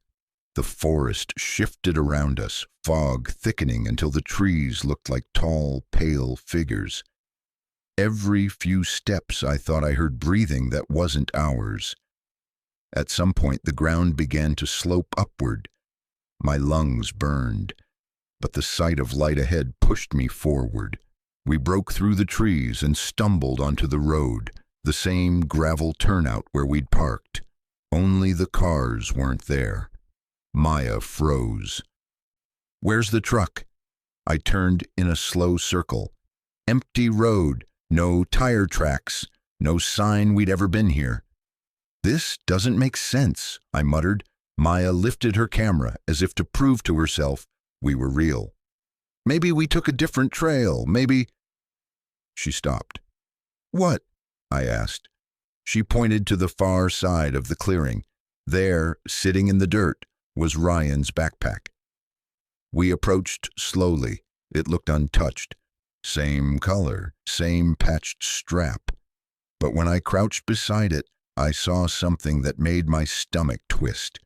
[SPEAKER 1] The forest shifted around us, fog thickening until the trees looked like tall, pale figures. Every few steps I thought I heard breathing that wasn't ours. At some point the ground began to slope upward. My lungs burned, but the sight of light ahead pushed me forward. We broke through the trees and stumbled onto the road, the same gravel turnout where we'd parked. Only the cars weren't there. Maya froze. "Where's the truck?" I turned in a slow circle. Empty road, no tire tracks, no sign we'd ever been here. "This doesn't make sense," I muttered. Maya lifted her camera as if to prove to herself we were real. "Maybe we took a different trail, maybe—" She stopped. "What?" I asked. She pointed to the far side of the clearing. There, sitting in the dirt, was Ryan's backpack. We approached slowly. It looked untouched. Same color, same patched strap. But when I crouched beside it, I saw something that made my stomach twist.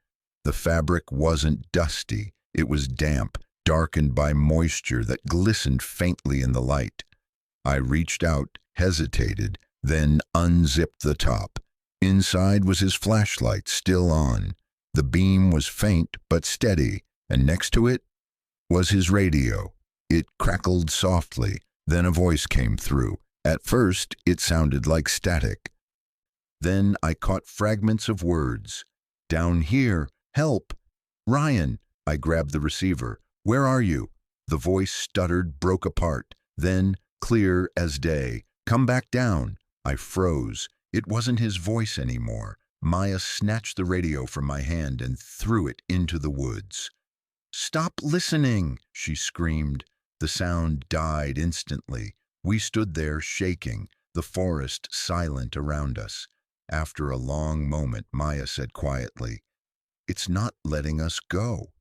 [SPEAKER 1] The fabric wasn't dusty. It was damp, darkened by moisture that glistened faintly in the light. I reached out, hesitated, then unzipped the top. Inside was his flashlight, still on. The beam was faint but steady, and next to it was his radio. It crackled softly, then a voice came through. At first, it sounded like static. Then I caught fragments of words. "Down here, help! Ryan!" I grabbed the receiver. "Where are you?" The voice stuttered, broke apart. Then, clear as day, "Come back down." I froze. It wasn't his voice anymore. Maya snatched the radio from my hand and threw it into the woods. "Stop listening!" she screamed. The sound died instantly. We stood there shaking, the forest silent around us. After a long moment, Maya said quietly, "It's not letting us go."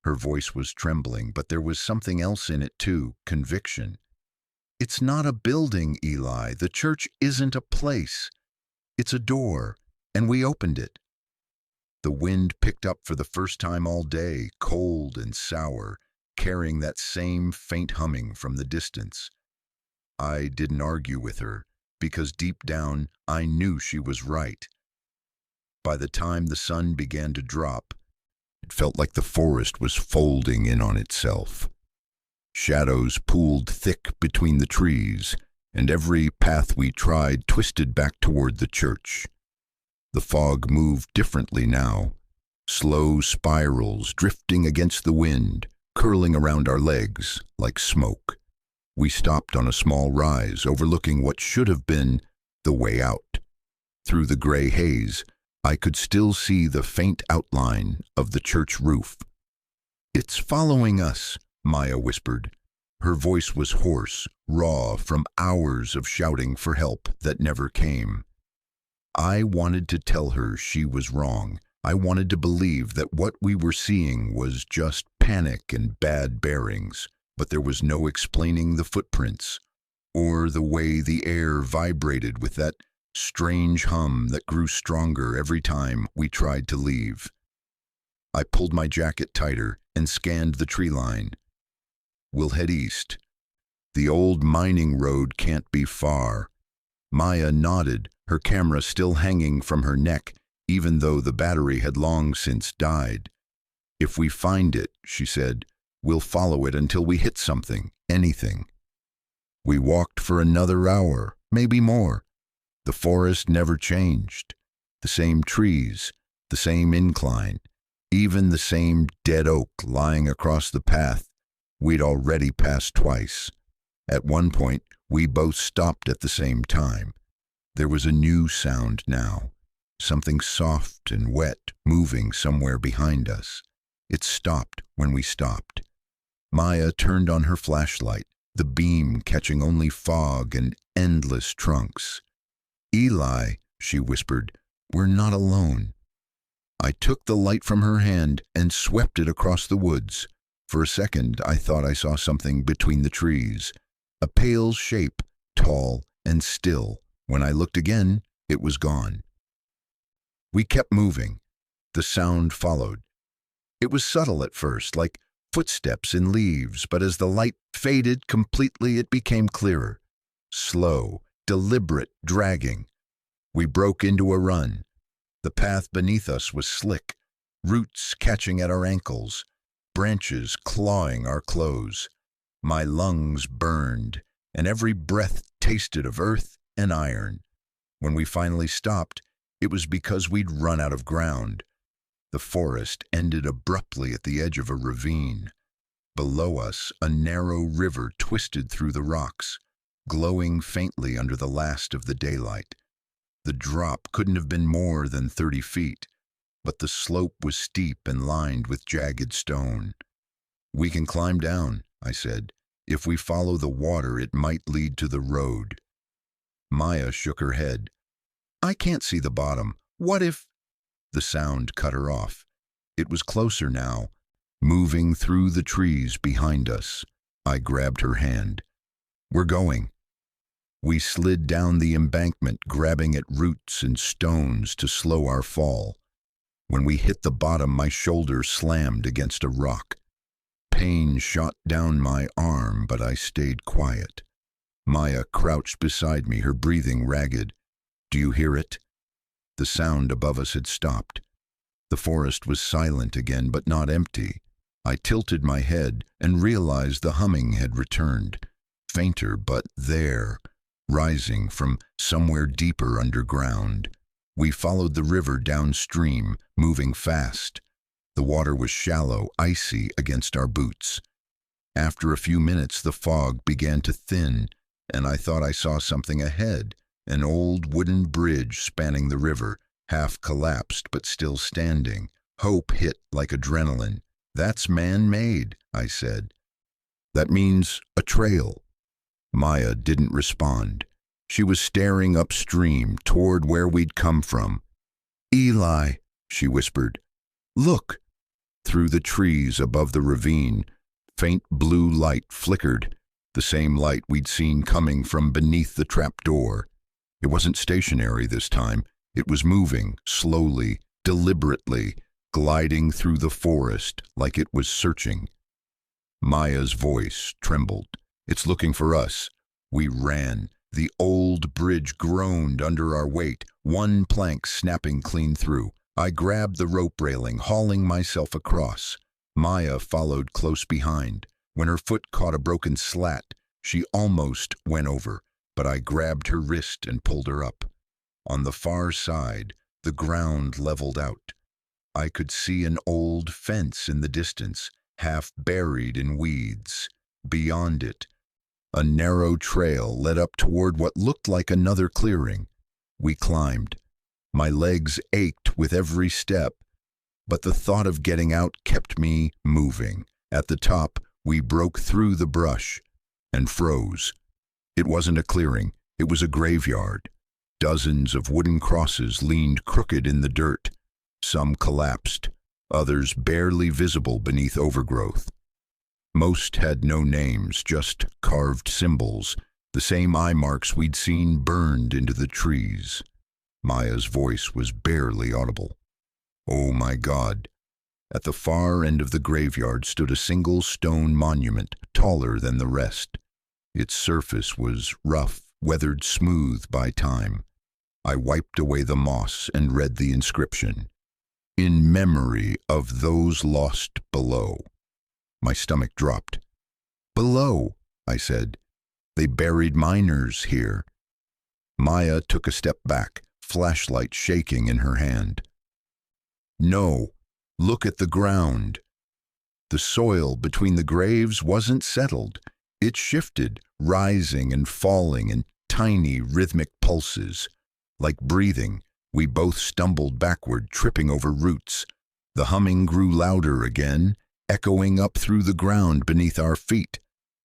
[SPEAKER 1] Her voice was trembling, but there was something else in it too, conviction. "It's not a building, Eli. The church isn't a place. It's a door, and we opened it." The wind picked up for the first time all day, cold and sour, carrying that same faint humming from the distance. I didn't argue with her, because deep down I knew she was right. By the time the sun began to drop, it felt like the forest was folding in on itself. Shadows pooled thick between the trees, and every path we tried twisted back toward the church. The fog moved differently now, slow spirals drifting against the wind, curling around our legs like smoke. We stopped on a small rise overlooking what should have been the way out. Through the gray haze, I could still see the faint outline of the church roof. "It's following us," Maya whispered. Her voice was hoarse, raw from hours of shouting for help that never came. I wanted to tell her she was wrong. I wanted to believe that what we were seeing was just panic and bad bearings, but there was no explaining the footprints or the way the air vibrated with that strange hum that grew stronger every time we tried to leave. I pulled my jacket tighter and scanned the tree line. "We'll head east. The old mining road can't be far." Maya nodded, her camera still hanging from her neck, even though the battery had long since died. "If we find it," she said, "we'll follow it until we hit something, anything." We walked for another hour, maybe more. The forest never changed. The same trees, the same incline, even the same dead oak lying across the path we'd already passed twice. At one point, we both stopped at the same time. There was a new sound now, something soft and wet moving somewhere behind us. It stopped when we stopped. Maya turned on her flashlight, the beam catching only fog and endless trunks. "Eli," she whispered, "we're not alone." I took the light from her hand and swept it across the woods. For a second, I thought I saw something between the trees, a pale shape, tall and still. When I looked again, it was gone. We kept moving. The sound followed. It was subtle at first, like footsteps in leaves, but as the light faded completely, it became clearer. Slow, deliberate, dragging. We broke into a run. The path beneath us was slick, roots catching at our ankles, branches clawing our clothes. My lungs burned, and every breath tasted of earth and iron. When we finally stopped, it was because we'd run out of ground. The forest ended abruptly at the edge of a ravine. Below us, a narrow river twisted through the rocks, glowing faintly under the last of the daylight. The drop couldn't have been more than 30 feet, but the slope was steep and lined with jagged stone. "We can climb down," I said. "If we follow the water, it might lead to the road." Maya shook her head. "I can't see the bottom. What if—" The sound cut her off. It was closer now, moving through the trees behind us. I grabbed her hand. "We're going." We slid down the embankment, grabbing at roots and stones to slow our fall. When we hit the bottom, my shoulder slammed against a rock. Pain shot down my arm, but I stayed quiet. Maya crouched beside me, her breathing ragged. "Do you hear it?" The sound above us had stopped. The forest was silent again, but not empty. I tilted my head and realized the humming had returned. Fainter, but there, rising from somewhere deeper underground. We followed the river downstream, moving fast. The water was shallow, icy against our boots. After a few minutes, the fog began to thin, and I thought I saw something ahead, an old wooden bridge spanning the river, half collapsed but still standing. Hope hit like adrenaline. "That's man-made," I said. "That means a trail." Maya didn't respond. She was staring upstream toward where we'd come from. "Eli," she whispered, "look." Through the trees above the ravine, faint blue light flickered, the same light we'd seen coming from beneath the trapdoor. It wasn't stationary this time. It was moving, slowly, deliberately, gliding through the forest like it was searching. Maya's voice trembled. "It's looking for us." We ran. The old bridge groaned under our weight, one plank snapping clean through. I grabbed the rope railing, hauling myself across. Maya followed close behind. When her foot caught a broken slat, she almost went over, but I grabbed her wrist and pulled her up. On the far side, the ground leveled out. I could see an old fence in the distance, half buried in weeds. Beyond it, a narrow trail led up toward what looked like another clearing. We climbed. My legs ached with every step, but the thought of getting out kept me moving. At the top, we broke through the brush and froze. It wasn't a clearing, it was a graveyard. Dozens of wooden crosses leaned crooked in the dirt. Some collapsed, others barely visible beneath overgrowth. Most had no names, just carved symbols, the same eye marks we'd seen burned into the trees. Maya's voice was barely audible. Oh my God. At the far end of the graveyard stood a single stone monument, taller than the rest. Its surface was rough, weathered smooth by time. I wiped away the moss and read the inscription. In memory of those lost below. My stomach dropped. Below, I said. They buried miners here. Maya took a step back, flashlight shaking in her hand. No, look at the ground. The soil between the graves wasn't settled. It shifted, rising and falling in tiny rhythmic pulses. Like breathing, we both stumbled backward, tripping over roots. The humming grew louder again, echoing up through the ground beneath our feet.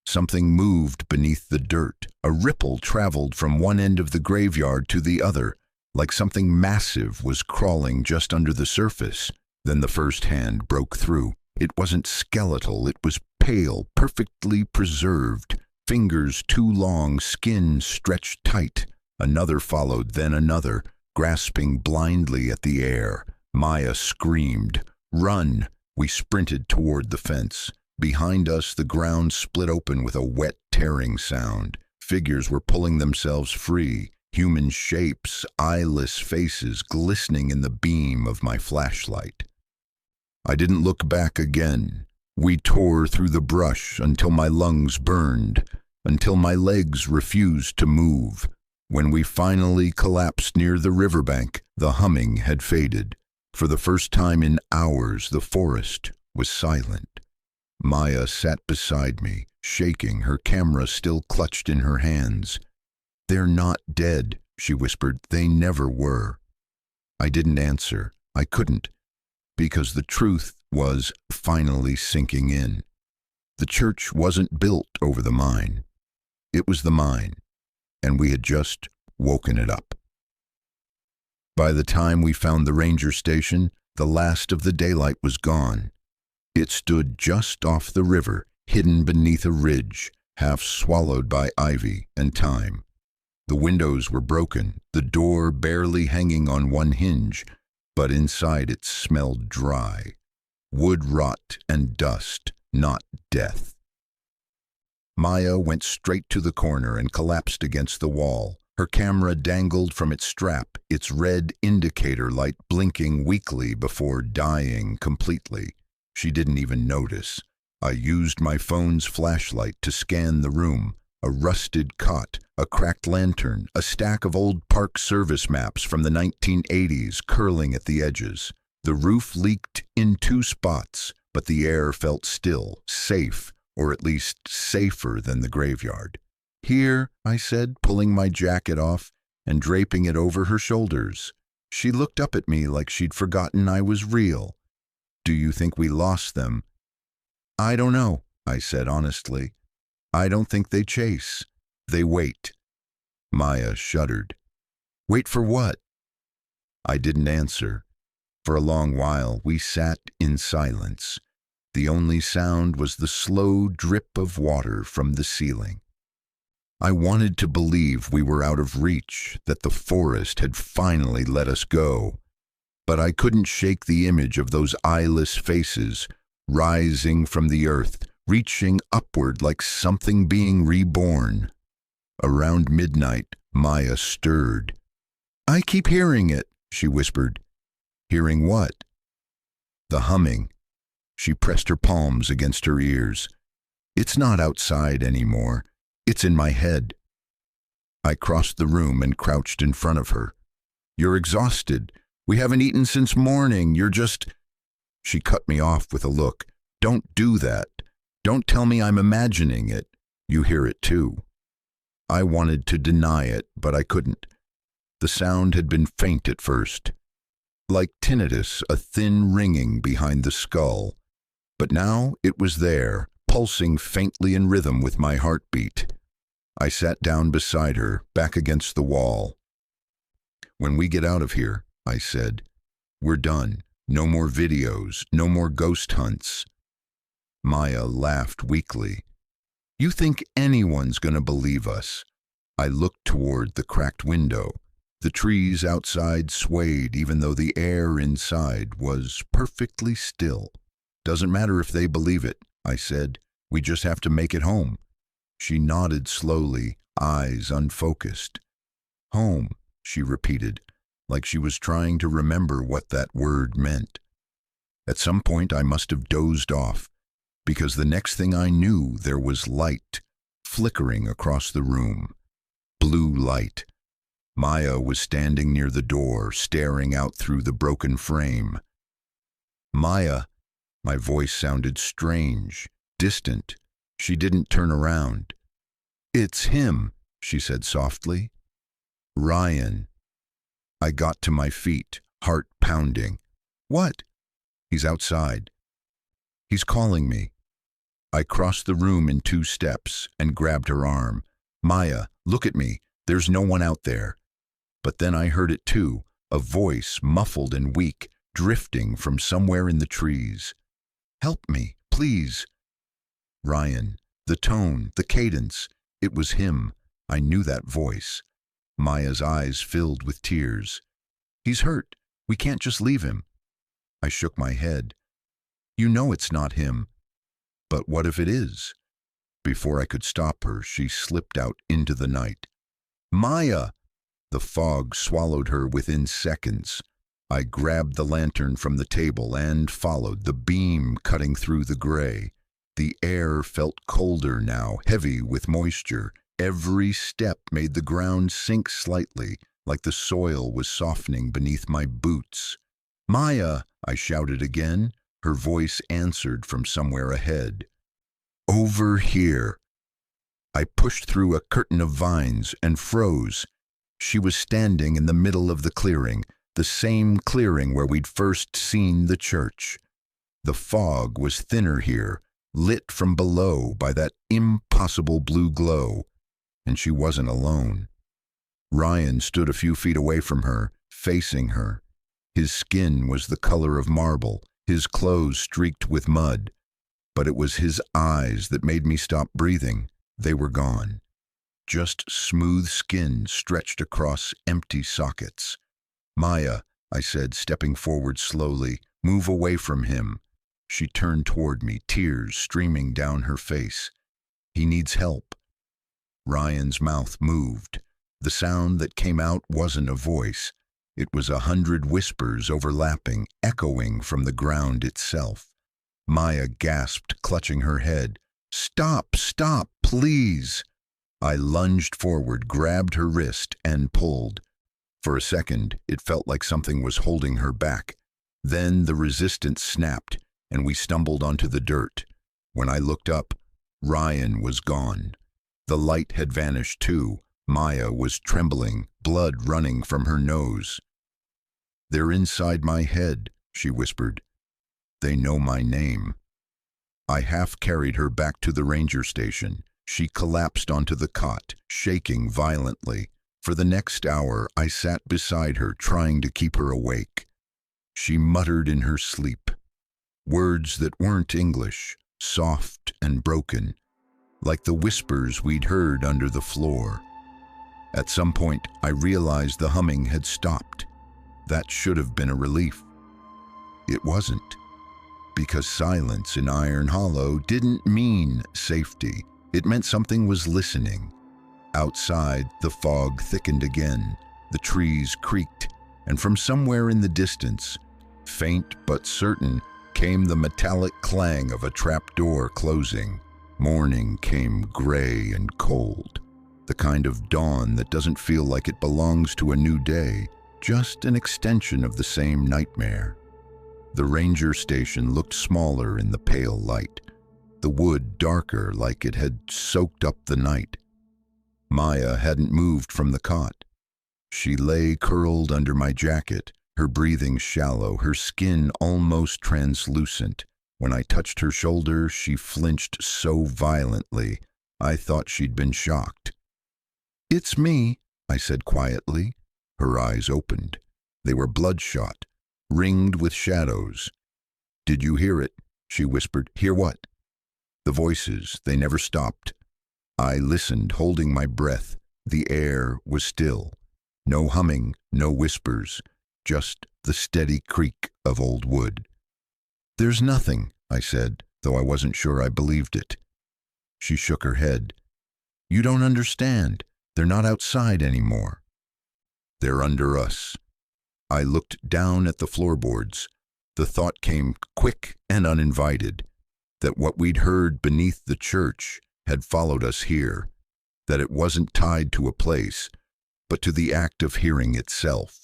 [SPEAKER 1] Something moved beneath the dirt. A ripple traveled from one end of the graveyard to the other, like something massive was crawling just under the surface. Then the first hand broke through. It wasn't skeletal, it was pale, perfectly preserved. Fingers too long, skin stretched tight. Another followed, then another, grasping blindly at the air. Maya screamed, "Run!" We sprinted toward the fence. Behind us, the ground split open with a wet, tearing sound. Figures were pulling themselves free, human shapes, eyeless faces glistening in the beam of my flashlight. I didn't look back again. We tore through the brush until my lungs burned, until my legs refused to move. When we finally collapsed near the riverbank, the humming had faded. For the first time in hours, the forest was silent. Maya sat beside me, shaking, her camera still clutched in her hands. "They're not dead," she whispered. "They never were." I didn't answer. I couldn't, because the truth was finally sinking in. The church wasn't built over the mine. It was the mine, and we had just woken it up. By the time we found the ranger station, the last of the daylight was gone. It stood just off the river, hidden beneath a ridge, half swallowed by ivy and thyme. The windows were broken, the door barely hanging on one hinge, but inside it smelled dry. Wood rot and dust, not death. Maya went straight to the corner and collapsed against the wall. Her camera dangled from its strap, its red indicator light blinking weakly before dying completely. She didn't even notice. I used my phone's flashlight to scan the room. A rusted cot, a cracked lantern, a stack of old Park Service maps from the 1980s curling at the edges. The roof leaked in 2 spots, but the air felt still, safe, or at least safer than the graveyard. "Here," I said, pulling my jacket off and draping it over her shoulders. She looked up at me like she'd forgotten I was real. "Do you think we lost them?" "I don't know," I said honestly. "I don't think they chase. They wait." Maya shuddered. "Wait for what?" I didn't answer. For a long while, we sat in silence. The only sound was the slow drip of water from the ceiling. I wanted to believe we were out of reach, that the forest had finally let us go. But I couldn't shake the image of those eyeless faces, rising from the earth, reaching upward like something being reborn. Around midnight, Maya stirred. "I keep hearing it," she whispered. "Hearing what?" "The humming." She pressed her palms against her ears. "It's not outside anymore. It's in my head." I crossed the room and crouched in front of her. "You're exhausted. We haven't eaten since morning. You're just—" She cut me off with a look. Don't do that. Don't tell me I'm imagining it. You hear it too. I wanted to deny it, but I couldn't. The sound had been faint at first, like tinnitus, a thin ringing behind the skull. But now it was there, pulsing faintly in rhythm with my heartbeat. I sat down beside her, back against the wall. When we get out of here, I said, we're done. No more videos, no more ghost hunts. Maya laughed weakly. You think anyone's going to believe us? I looked toward the cracked window. The trees outside swayed even though the air inside was perfectly still. Doesn't matter if they believe it, I said. We just have to make it home. She nodded slowly, eyes unfocused. Home, she repeated, like she was trying to remember what that word meant. At some point I must have dozed off, because the next thing I knew there was light flickering across the room. Blue light. Maya was standing near the door, staring out through the broken frame. Maya, my voice sounded strange, distant. She didn't turn around. It's him, she said softly. Ryan. I got to my feet, heart pounding. What? He's outside. He's calling me. I crossed the room in 2 steps and grabbed her arm. Maya, look at me. There's no one out there. But then I heard it too, a voice muffled and weak, drifting from somewhere in the trees. Help me, please. Ryan, the tone, the cadence, it was him. I knew that voice. Maya's eyes filled with tears. He's hurt. We can't just leave him. I shook my head. You know it's not him. But what if it is? Before I could stop her, she slipped out into the night. Maya! The fog swallowed her within seconds. I grabbed the lantern from the table and followed, the beam cutting through the gray. The air felt colder now, heavy with moisture. Every step made the ground sink slightly, like the soil was softening beneath my boots. Maya! I shouted again. Her voice answered from somewhere ahead. Over here. I pushed through a curtain of vines and froze. She was standing in the middle of the clearing, the same clearing where we'd first seen the church. The fog was thinner here, lit from below by that impossible blue glow, and she wasn't alone. Ryan stood a few feet away from her, facing her. His skin was the color of marble, his clothes streaked with mud. But it was his eyes that made me stop breathing. They were gone. Just smooth skin stretched across empty sockets. Maya, I said, stepping forward slowly, move away from him. She turned toward me, tears streaming down her face. He needs help. Ryan's mouth moved. The sound that came out wasn't a voice. It was 100 whispers overlapping, echoing from the ground itself. Maya gasped, clutching her head. Stop, stop, please. I lunged forward, grabbed her wrist, and pulled. For a second, it felt like something was holding her back. Then the resistance snapped, and we stumbled onto the dirt. When I looked up, Ryan was gone. The light had vanished too. Maya was trembling, blood running from her nose. They're inside my head, she whispered. They know my name. I half carried her back to the ranger station. She collapsed onto the cot, shaking violently. For the next hour, I sat beside her, trying to keep her awake. She muttered in her sleep, words that weren't English, soft and broken, like the whispers we'd heard under the floor. At some point, I realized the humming had stopped. That should have been a relief. It wasn't, because silence in Iron Hollow didn't mean safety. It meant something was listening. Outside, the fog thickened again. The trees creaked, and from somewhere in the distance, faint but certain, came the metallic clang of a trapdoor closing. Morning came gray and cold, the kind of dawn that doesn't feel like it belongs to a new day, just an extension of the same nightmare. The ranger station looked smaller in the pale light, the wood darker like it had soaked up the night. Maya hadn't moved from the cot. She lay curled under my jacket, her breathing shallow, her skin almost translucent. When I touched her shoulder, she flinched so violently, I thought she'd been shocked. "It's me," I said quietly. Her eyes opened. They were bloodshot, ringed with shadows. "Did you hear it?" she whispered. "Hear what?" "The voices, they never stopped." I listened, holding my breath. The air was still. No humming, no whispers, just the steady creak of old wood. "There's nothing," I said, though I wasn't sure I believed it. She shook her head. "You don't understand. They're not outside anymore. They're under us." I looked down at the floorboards. The thought came quick and uninvited, that what we'd heard beneath the church had followed us here, that it wasn't tied to a place, but to the act of hearing itself.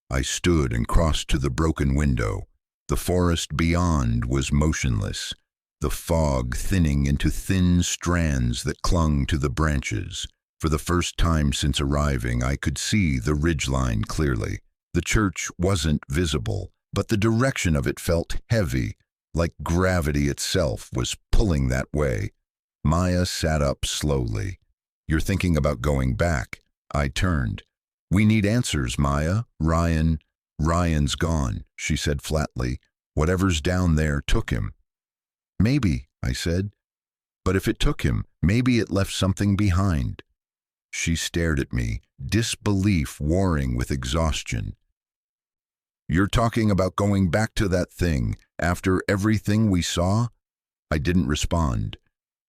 [SPEAKER 1] I stood and crossed to the broken window. The forest beyond was motionless, the fog thinning into thin strands that clung to the branches. For the first time since arriving, I could see the ridgeline clearly. The church wasn't visible, but the direction of it felt heavy, like gravity itself was pulling that way. Maya sat up slowly. "You're thinking about going back?" I turned. "We need answers, Maya. Ryan's gone," she said flatly. "Whatever's down there took him." "Maybe," I said. "But if it took him, maybe it left something behind." She stared at me, disbelief warring with exhaustion. "You're talking about going back to that thing, after everything we saw?" I didn't respond.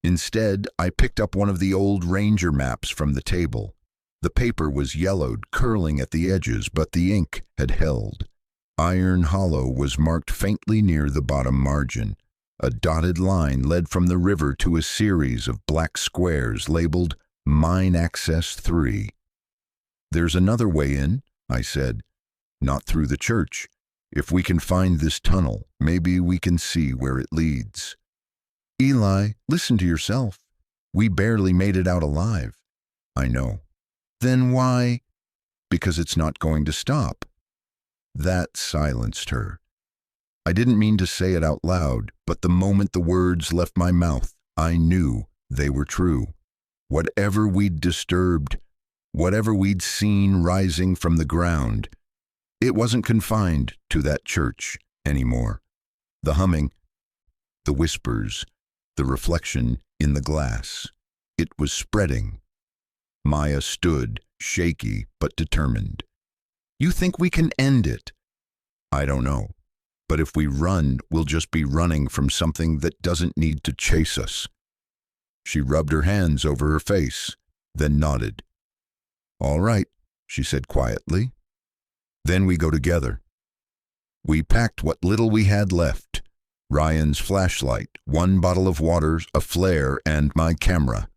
[SPEAKER 1] Instead, I picked up one of the old ranger maps from the table. The paper was yellowed, curling at the edges, but the ink had held. Iron Hollow was marked faintly near the bottom margin. A dotted line led from the river to a series of black squares labeled Mine Access 3. "There's another way in," I said. "Not through the church. If we can find this tunnel, maybe we can see where it leads." "Eli, listen to yourself. We barely made it out alive." "I know." "Then why?" "Because it's not going to stop." That silenced her. I didn't mean to say it out loud, but the moment the words left my mouth, I knew they were true. Whatever we'd disturbed, whatever we'd seen rising from the ground, it wasn't confined to that church anymore. The humming, the whispers, the reflection in the glass, it was spreading. Maya stood, shaky but determined. "You think we can end it?" "I don't know. But if we run, we'll just be running from something that doesn't need to chase us." She rubbed her hands over her face, then nodded. "All right," she said quietly. "Then we go together." We packed what little we had left. Ryan's flashlight, one bottle of water, a flare, and my camera.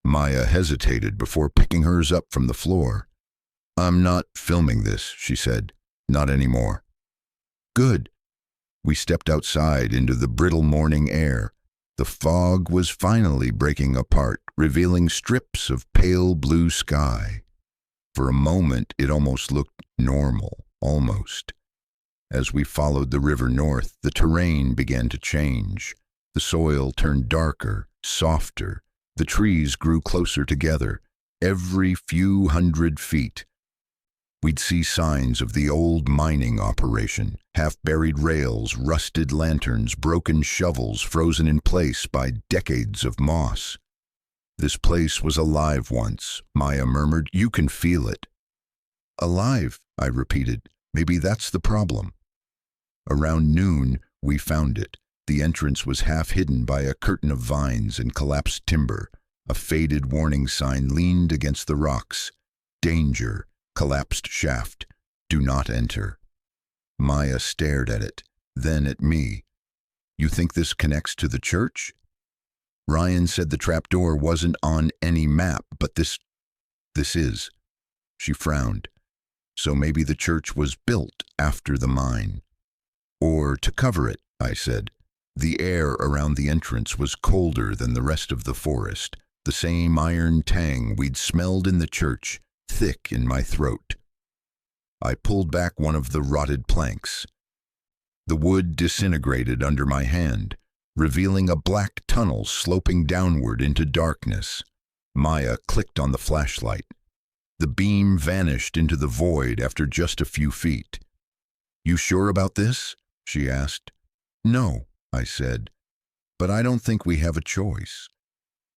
[SPEAKER 1] Maya hesitated before picking hers up from the floor. "I'm not filming this," she said. "Not anymore." "Good." We stepped outside into the brittle morning air. The fog was finally breaking apart, revealing strips of pale blue sky. For a moment, it almost looked normal, almost. As we followed the river north, the terrain began to change. The soil turned darker, softer. The trees grew closer together, every few hundred feet. We'd see signs of the old mining operation, half-buried rails, rusted lanterns, broken shovels frozen in place by decades of moss. "This place was alive once," Maya murmured. "You can feel it." "Alive," I repeated. "Maybe that's the problem." Around noon, we found it. The entrance was half hidden by a curtain of vines and collapsed timber. A faded warning sign leaned against the rocks. "Danger. Collapsed shaft. Do not enter." Maya stared at it, then at me. "You think this connects to the church?" "Ryan said the trapdoor wasn't on any map, but this is." She frowned. "So maybe the church was built after the mine." Or to cover it, I said. The air around the entrance was colder than the rest of the forest, the same iron tang we'd smelled in the church, thick in my throat. I pulled back one of the rotted planks. The wood disintegrated under my hand, revealing a black tunnel sloping downward into darkness. Maya clicked on the flashlight. The beam vanished into the void after just a few feet. "You sure about this?" she asked. "No," I said, "but I don't think we have a choice."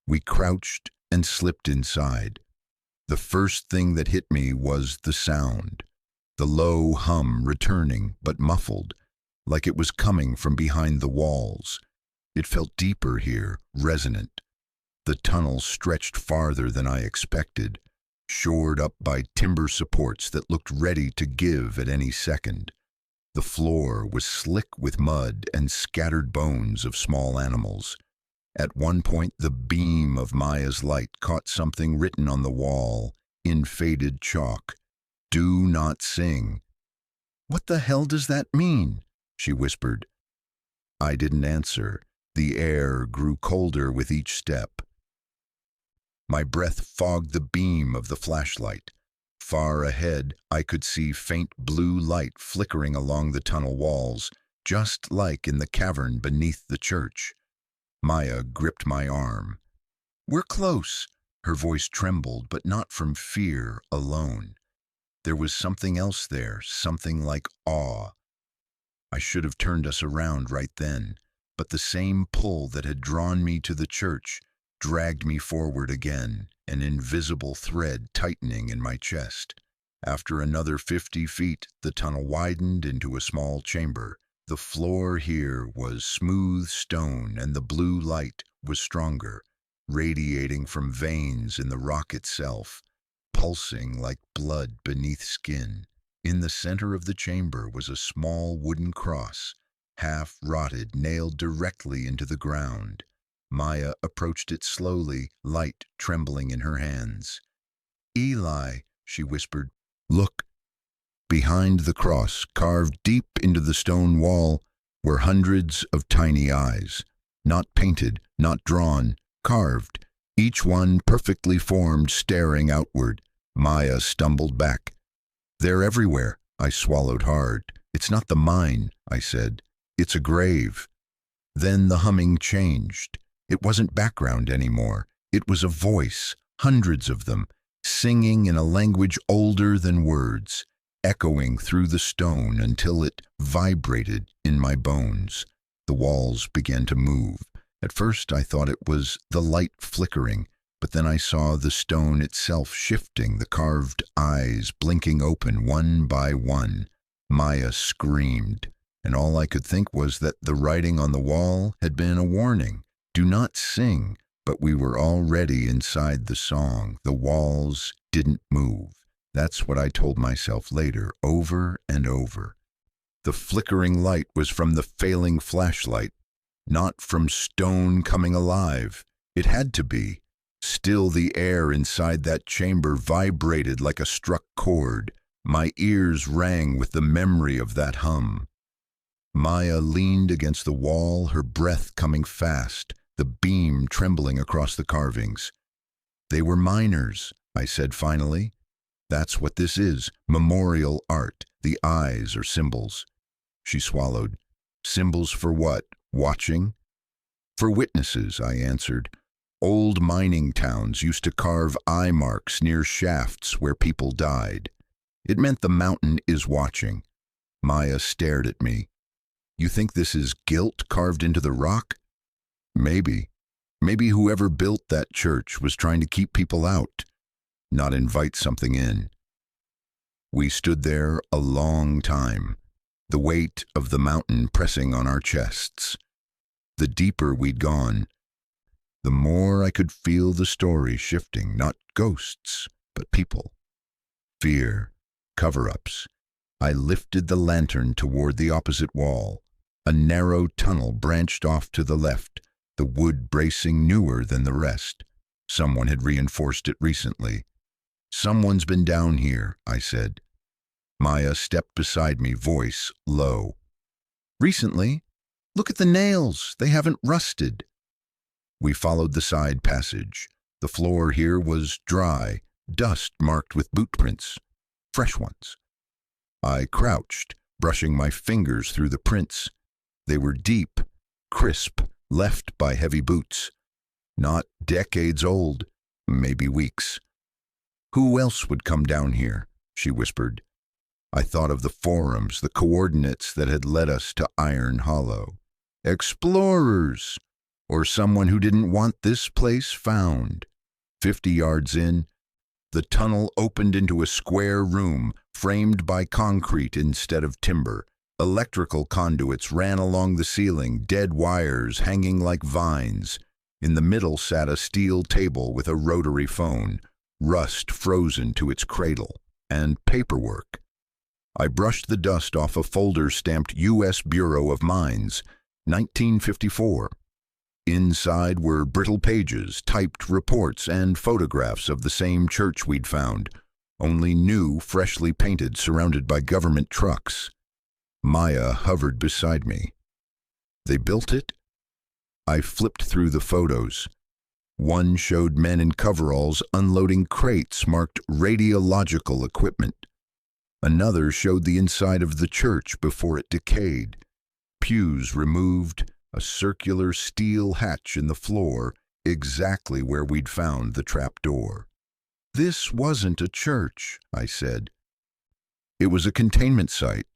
[SPEAKER 1] We crouched and slipped inside. The first thing that hit me was the sound. The low hum returning, but muffled, like it was coming from behind the walls. It felt deeper here, resonant. The tunnel stretched farther than I expected, shored up by timber supports that looked ready to give at any second. The floor was slick with mud and scattered bones of small animals. At one point, the beam of Maya's light caught something written on the wall in faded chalk. "Do not sing." "What the hell does that mean?" she whispered. I didn't answer. The air grew colder with each step. My breath fogged the beam of the flashlight. Far ahead, I could see faint blue light flickering along the tunnel walls, just like in the cavern beneath the church. Maya gripped my arm. "We're close." Her voice trembled, but not from fear alone. There was something else there, something like awe. I should have turned us around right then, but the same pull that had drawn me to the church dragged me forward again, an invisible thread tightening in my chest. After another 50 feet, the tunnel widened into a small chamber. The floor here was smooth stone, and the blue light was stronger, radiating from veins in the rock itself, pulsing like blood beneath skin. In the center of the chamber was a small wooden cross, half rotted, nailed directly into the ground. Maya approached it slowly, light trembling in her hands. "Eli," she whispered, "look." Behind the cross, carved deep into the stone wall, were hundreds of tiny eyes. Not painted, not drawn, carved, each one perfectly formed, staring outward. Maya stumbled back. "They're everywhere." I swallowed hard. "It's not the mine," I said. "It's a grave." Then the humming changed. It wasn't background anymore. It was a voice, hundreds of them, singing in a language older than words, echoing through the stone until it vibrated in my bones. The walls began to move. At first I thought it was the light flickering, but then I saw the stone itself shifting, the carved eyes blinking open one by one. Maya screamed, and all I could think was that the writing on the wall had been a warning. Do not sing, but we were already inside the song. The walls didn't move. That's what I told myself later, over and over. The flickering light was from the failing flashlight, not from stone coming alive. It had to be. Still, the air inside that chamber vibrated like a struck chord. My ears rang with the memory of that hum. Maya leaned against the wall, her breath coming fast, the beam trembling across the carvings. "They were miners," I said finally. "That's what this is, memorial art. The eyes are symbols." She swallowed. "Symbols for what? Watching?" "For witnesses," I answered. "Old mining towns used to carve eye marks near shafts where people died. It meant the mountain is watching." Maya stared at me. "You think this is guilt carved into the rock?" "Maybe. Maybe whoever built that church was trying to keep people out, not invite something in." We stood there a long time, the weight of the mountain pressing on our chests. The deeper we'd gone, the more I could feel the story shifting, not ghosts, but people. Fear, cover-ups. I lifted the lantern toward the opposite wall. A narrow tunnel branched off to the left, the wood bracing newer than the rest. Someone had reinforced it recently. "Someone's been down here," I said. Maya stepped beside me, voice low. Recently. Look at the nails. They haven't rusted. We followed the side passage. The floor here was dry, dust marked with boot prints, fresh ones. I crouched, brushing my fingers through the prints. They were deep, crisp, left by heavy boots. Not decades old, maybe weeks. Who else would come down here? She whispered. I thought of the forums, the coordinates that had led us to Iron Hollow. Explorers! Or someone who didn't want this place found. 50 yards in, the tunnel opened into a square room framed by concrete instead of timber. Electrical conduits ran along the ceiling, dead wires hanging like vines. In the middle sat a steel table with a rotary phone, rust frozen to its cradle, and paperwork. I brushed the dust off a folder stamped U.S. Bureau of Mines, 1954. Inside were brittle pages, typed reports, and photographs of the same church we'd found, only new, freshly painted, surrounded by government trucks. Maya hovered beside me. They built it? I flipped through the photos. One showed men in coveralls unloading crates marked radiological equipment. Another showed the inside of the church before it decayed. Pews removed, a circular steel hatch in the floor, exactly where we'd found the trap door. This wasn't a church, I said. It was a containment site.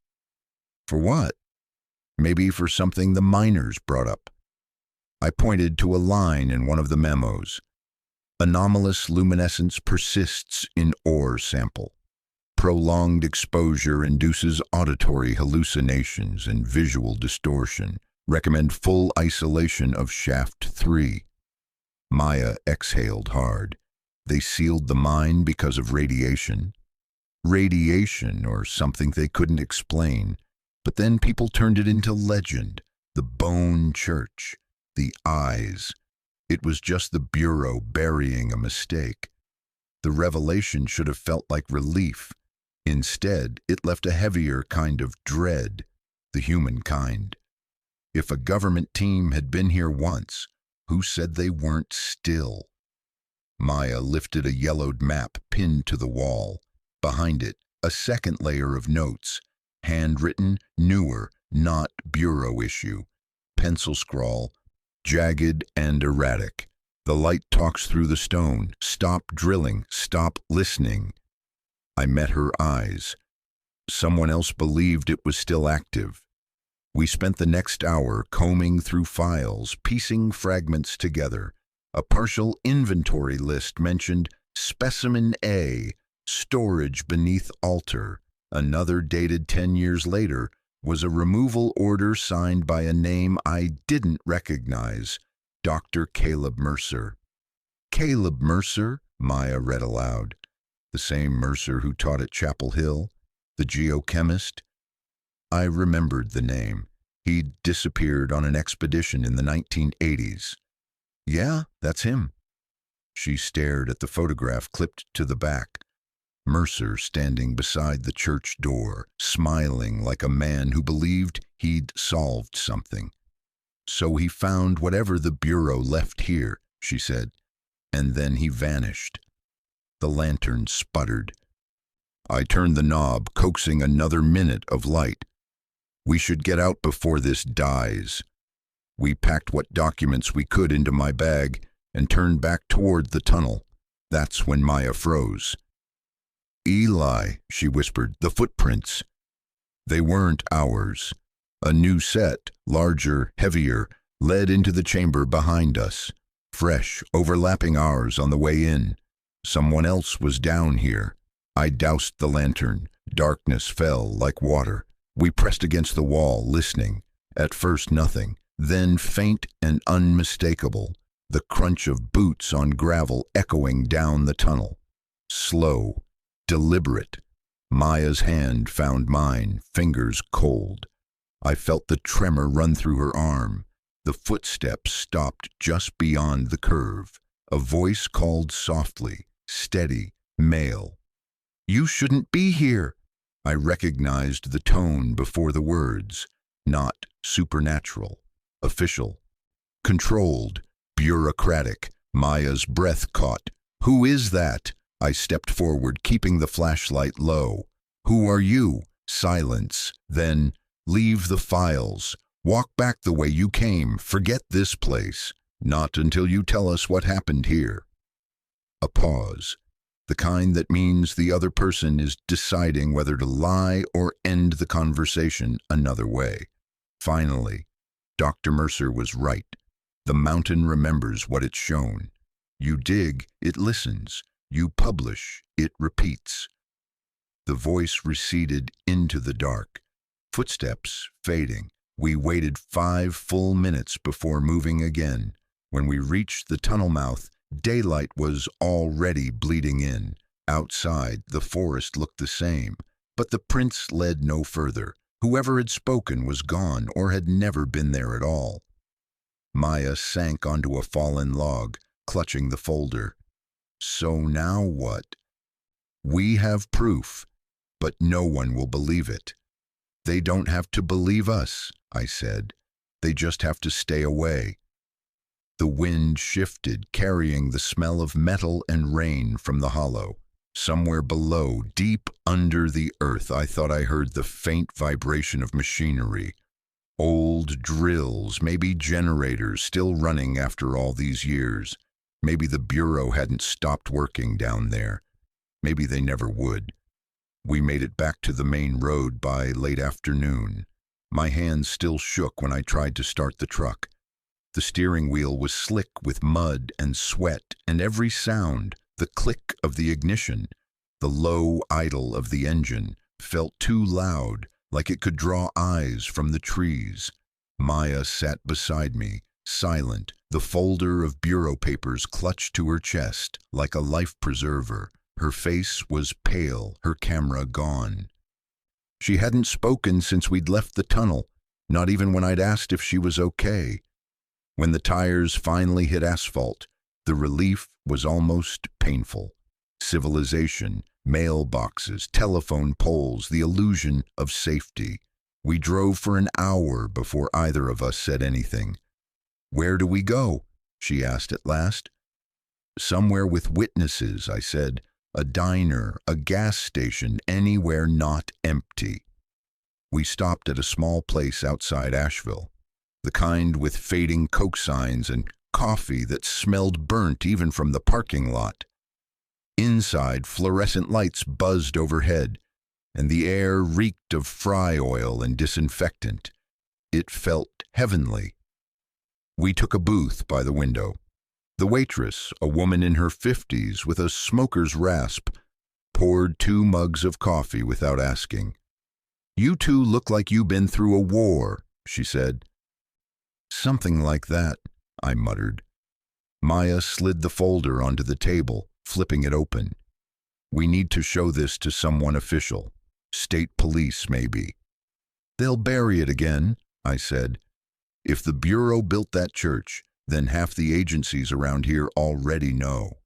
[SPEAKER 1] For what? Maybe for something the miners brought up. I pointed to a line in one of the memos. Anomalous luminescence persists in ore sample. Prolonged exposure induces auditory hallucinations and visual distortion. Recommend full isolation of shaft 3. Maya exhaled hard. They sealed the mine because of radiation. Radiation, or something they couldn't explain. But then people turned it into legend. The Bone Church. The eyes. It was just the Bureau burying a mistake. The revelation should have felt like relief. Instead, it left a heavier kind of dread. The human kind. If a government team had been here once, who said they weren't still? Maya lifted a yellowed map pinned to the wall. Behind it, a second layer of notes. Handwritten, newer, not bureau issue. Pencil scrawl, jagged and erratic. The light talks through the stone. Stop drilling. Stop listening. I met her eyes. Someone else believed it was still active. We spent the next hour combing through files, piecing fragments together. A partial inventory list mentioned Specimen A, storage beneath altar. Another, dated 10 years later, was a removal order signed by a name I didn't recognize, Dr. Caleb Mercer. Caleb Mercer, Maya read aloud. The same Mercer who taught at Chapel Hill, the geochemist. I remembered the name. He'd disappeared on an expedition in the 1980s. Yeah, that's him. She stared at the photograph clipped to the back. Mercer standing beside the church door, smiling like a man who believed he'd solved something. So he found whatever the Bureau left here, she said, and then he vanished. The lantern sputtered. I turned the knob, coaxing another minute of light. We should get out before this dies. We packed what documents we could into my bag and turned back toward the tunnel. That's when Maya froze. Eli, she whispered, the footprints. They weren't ours. A new set, larger, heavier, led into the chamber behind us. Fresh, overlapping ours on the way in. Someone else was down here. I doused the lantern. Darkness fell like water. We pressed against the wall, listening. At first nothing, then faint and unmistakable, the crunch of boots on gravel echoing down the tunnel. Slow, deliberate. Maya's hand found mine, fingers cold. I felt the tremor run through her arm. The footsteps stopped just beyond the curve. A voice called softly, steady, male. You shouldn't be here. I recognized the tone before the words. Not supernatural, official, controlled, bureaucratic. Maya's breath caught. "Who is that?" I stepped forward, keeping the flashlight low. "Who are you?" Silence. Then, "Leave the files. Walk back the way you came. Forget this place. Not until you tell us what happened here." A pause. The kind that means the other person is deciding whether to lie or end the conversation another way. Finally, Dr. Mercer was right. The mountain remembers what it's shown. You dig, it listens. You publish, it repeats. The voice receded into the dark. Footsteps fading. We waited 5 full minutes before moving again. When we reached the tunnel mouth, daylight was already bleeding in. Outside, the forest looked the same, but the prints led no further. Whoever had spoken was gone or had never been there at all. Maya sank onto a fallen log, clutching the folder. So now what? We have proof, but no one will believe it. They don't have to believe us, I said. They just have to stay away. The wind shifted, carrying the smell of metal and rain from the hollow. Somewhere below, deep under the earth, I thought I heard the faint vibration of machinery. Old drills, maybe generators still running after all these years. Maybe the Bureau hadn't stopped working down there. Maybe they never would. We made it back to the main road by late afternoon. My hands still shook when I tried to start the truck. The steering wheel was slick with mud and sweat, and every sound, the click of the ignition, the low idle of the engine, felt too loud, like it could draw eyes from the trees. Maya sat beside me, silent, the folder of bureau papers clutched to her chest like a life preserver. Her face was pale, her camera gone. She hadn't spoken since we'd left the tunnel, not even when I'd asked if she was okay. When the tires finally hit asphalt, the relief was almost painful. Civilization, mailboxes, telephone poles, the illusion of safety. We drove for an hour before either of us said anything. "Where do we go?" she asked at last. "Somewhere with witnesses," I said. "A diner, a gas station, anywhere not empty." We stopped at a small place outside Asheville, the kind with fading Coke signs and coffee that smelled burnt even from the parking lot. Inside, fluorescent lights buzzed overhead, and the air reeked of fry oil and disinfectant. It felt heavenly. We took a booth by the window. The waitress, a woman in her 50s with a smoker's rasp, poured 2 mugs of coffee without asking. "You two look like you've been through a war," she said. "Something like that," I muttered. Maya slid the folder onto the table, flipping it open. "We need to show this to someone official. State police, maybe." "They'll bury it again," I said. "If the Bureau built that church, then half the agencies around here already know."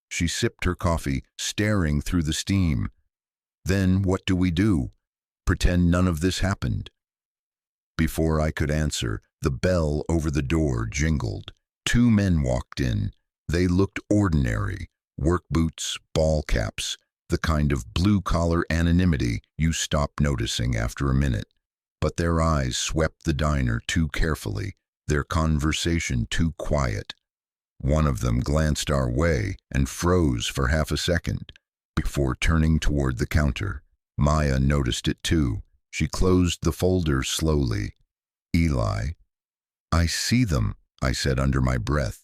[SPEAKER 1] She sipped her coffee, staring through the steam. "Then what do we do? Pretend none of this happened?" Before I could answer, the bell over the door jingled. 2 men walked in. They looked ordinary, work boots, ball caps, the kind of blue-collar anonymity you stop noticing after a minute. But their eyes swept the diner too carefully, their conversation too quiet. One of them glanced our way and froze for half a second before turning toward the counter. Maya noticed it too. She closed the folder slowly. "Eli." "I see them," I said under my breath.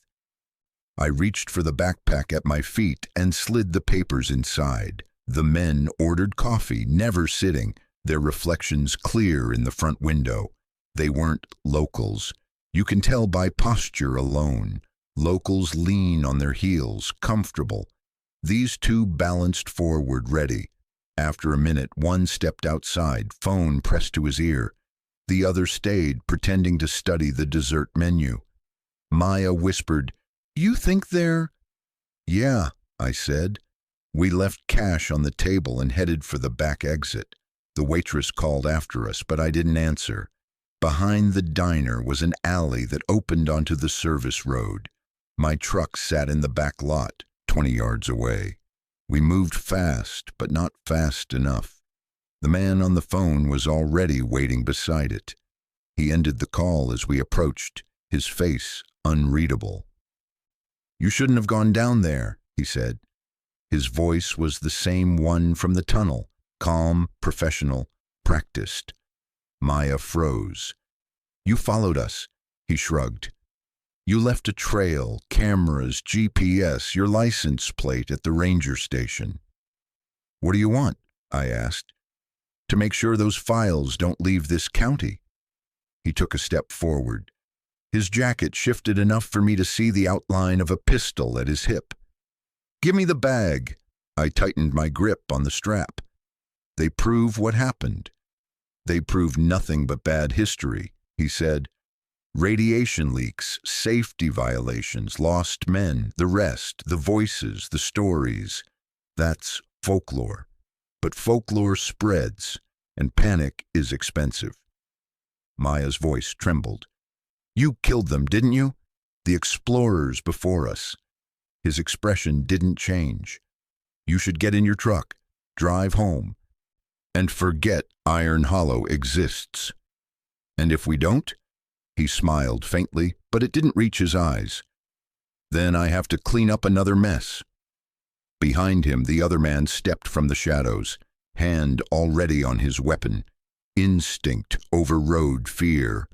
[SPEAKER 1] I reached for the backpack at my feet and slid the papers inside. The men ordered coffee, never sitting, their reflections clear in the front window. They weren't locals. You can tell by posture alone. Locals lean on their heels, comfortable. These 2 balanced forward, ready. After a minute, one stepped outside, phone pressed to his ear. The other stayed, pretending to study the dessert menu. Maya whispered, "You think they're—" "Yeah," I said. We left cash on the table and headed for the back exit. The waitress called after us, but I didn't answer. Behind the diner was an alley that opened onto the service road. My truck sat in the back lot, 20 yards away. We moved fast, but not fast enough. The man on the phone was already waiting beside it. He ended the call as we approached, his face unreadable. "You shouldn't have gone down there," he said. His voice was the same one from the tunnel, calm, professional, practiced. Maya froze. "You followed us," he shrugged. "You left a trail, cameras, GPS, your license plate at the ranger station." "What do you want?" I asked. "To make sure those files don't leave this county." He took a step forward. His jacket shifted enough for me to see the outline of a pistol at his hip. "Give me the bag." I tightened my grip on the strap. "They prove what happened." "They prove nothing but bad history," he said. "Radiation leaks, safety violations, lost men, the rest, the voices, the stories. That's folklore. But folklore spreads, and panic is expensive." Maya's voice trembled. "You killed them, didn't you? The explorers before us." His expression didn't change. "You should get in your truck, drive home, and forget Iron Hollow exists." "And if we don't?" He smiled faintly, but it didn't reach his eyes. "Then I have to clean up another mess." Behind him, the other man stepped from the shadows, hand already on his weapon. Instinct overrode fear.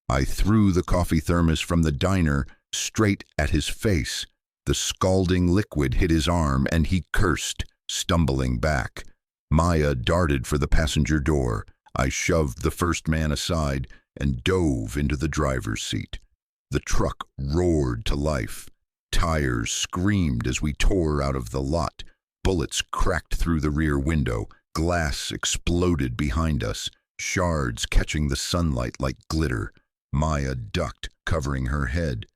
[SPEAKER 1] I threw the coffee thermos from the diner straight at his face. The scalding liquid hit his arm, and he cursed, stumbling back. Maya darted for the passenger door. I shoved the first man aside and dove into the driver's seat. The truck roared to life. Tires screamed as we tore out of the lot. Bullets cracked through the rear window. Glass exploded behind us, shards catching the sunlight like glitter. Maya ducked, covering her head.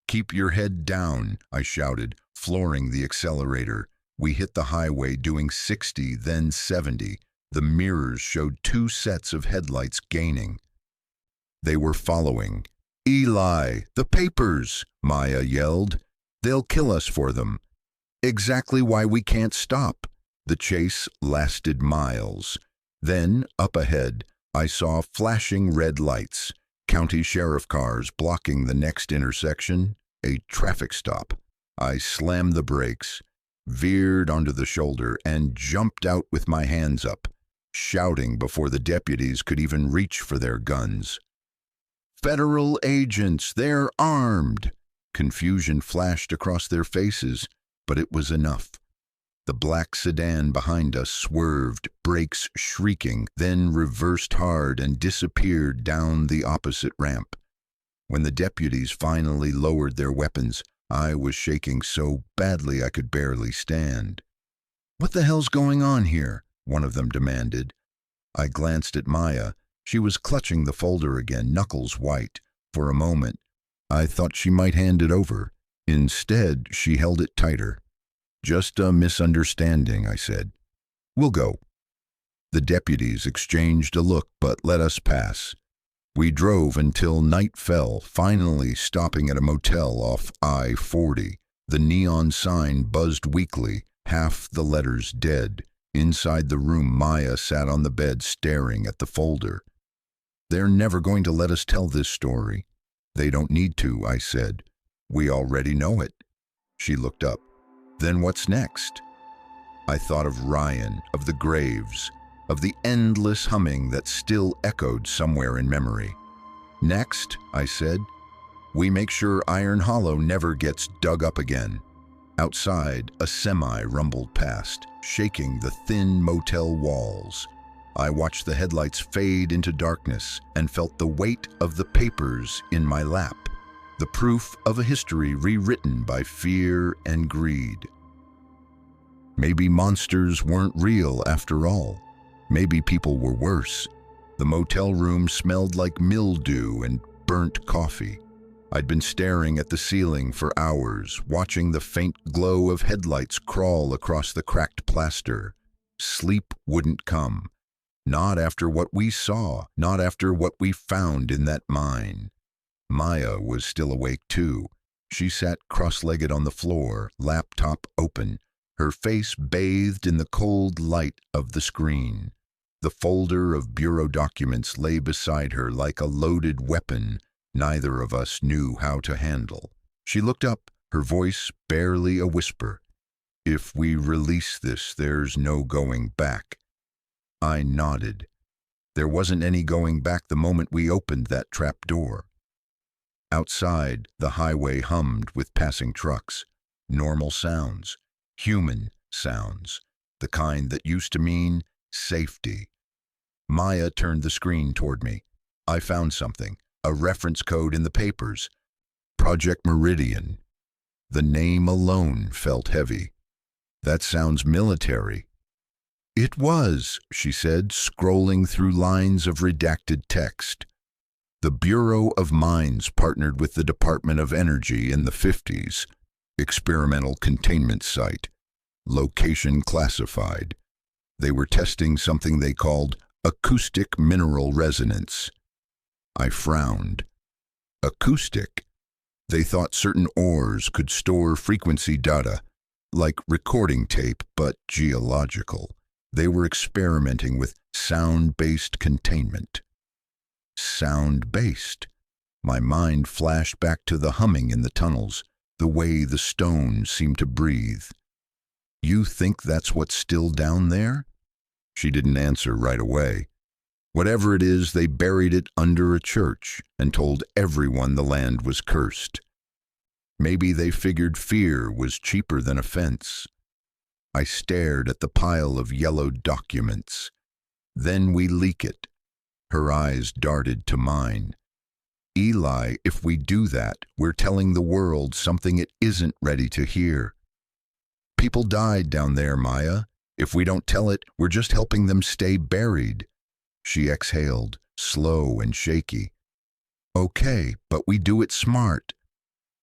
[SPEAKER 1] "Keep your head down," I shouted, flooring the accelerator. We hit the highway doing 60, then 70. The mirrors showed 2 sets of headlights gaining. They were following. "Eli, the papers!" Maya yelled. "They'll kill us for them." "Exactly why we can't stop." The chase lasted miles. Then, up ahead, I saw flashing red lights. County sheriff cars blocking the next intersection, a traffic stop. I slammed the brakes, veered onto the shoulder, and jumped out with my hands up, shouting before the deputies could even reach for their guns. "Federal agents, they're armed!" Confusion flashed across their faces, but it was enough. The black sedan behind us swerved, brakes shrieking, then reversed hard and disappeared down the opposite ramp. When the deputies finally lowered their weapons, I was shaking so badly I could barely stand. "What the hell's going on here?" one of them demanded. I glanced at Maya. She was clutching the folder again, knuckles white. For a moment, I thought she might hand it over. Instead, she held it tighter. "Just a misunderstanding," I said. "We'll go." The deputies exchanged a look but let us pass. We drove until night fell, finally stopping at a motel off I-40. The neon sign buzzed weakly, half the letters dead. Inside the room, Maya sat on the bed staring at the folder. "They're never going to let us tell this story." "They don't need to," I said. "We already know it." She looked up. "Then what's next?" I thought of Ryan, of the graves, of the endless humming that still echoed somewhere in memory. "Next," I said, "we make sure Iron Hollow never gets dug up again." Outside, a semi rumbled past, shaking the thin motel walls. I watched the headlights fade into darkness and felt the weight of the papers in my lap. The proof of a history rewritten by fear and greed. Maybe monsters weren't real after all. Maybe people were worse. The motel room smelled like mildew and burnt coffee. I'd been staring at the ceiling for hours, watching the faint glow of headlights crawl across the cracked plaster. Sleep wouldn't come. Not after what we saw, not after what we found in that mine. Maya was still awake too. She sat cross-legged on the floor, laptop open, her face bathed in the cold light of the screen. The folder of bureau documents lay beside her like a loaded weapon neither of us knew how to handle. She looked up, her voice barely a whisper. "If we release this, there's no going back." I nodded. There wasn't any going back the moment we opened that trap door. Outside, the highway hummed with passing trucks. Normal sounds, human sounds, the kind that used to mean safety. Maya turned the screen toward me. I found something, a reference code in the papers. Project Meridian. The name alone felt heavy. That sounds military. It was, she said, scrolling through lines of redacted text. The Bureau of Mines partnered with the Department of Energy in the 50s. Experimental containment site. Location classified. They were testing something they called acoustic mineral resonance. I frowned. Acoustic? They thought certain ores could store frequency data, like recording tape, but geological. They were experimenting with sound-based containment. Sound-based. My mind flashed back to the humming in the tunnels, the way the stones seemed to breathe. "You think that's what's still down there?" She didn't answer right away. Whatever it is, they buried it under a church and told everyone the land was cursed. Maybe they figured fear was cheaper than offense. I stared at the pile of yellowed documents. "Then we leak it." Her eyes darted to mine. "Eli, if we do that, we're telling the world something it isn't ready to hear. People died down there, Maya. If we don't tell it, we're just helping them stay buried." She exhaled, slow and shaky. "Okay, but we do it smart."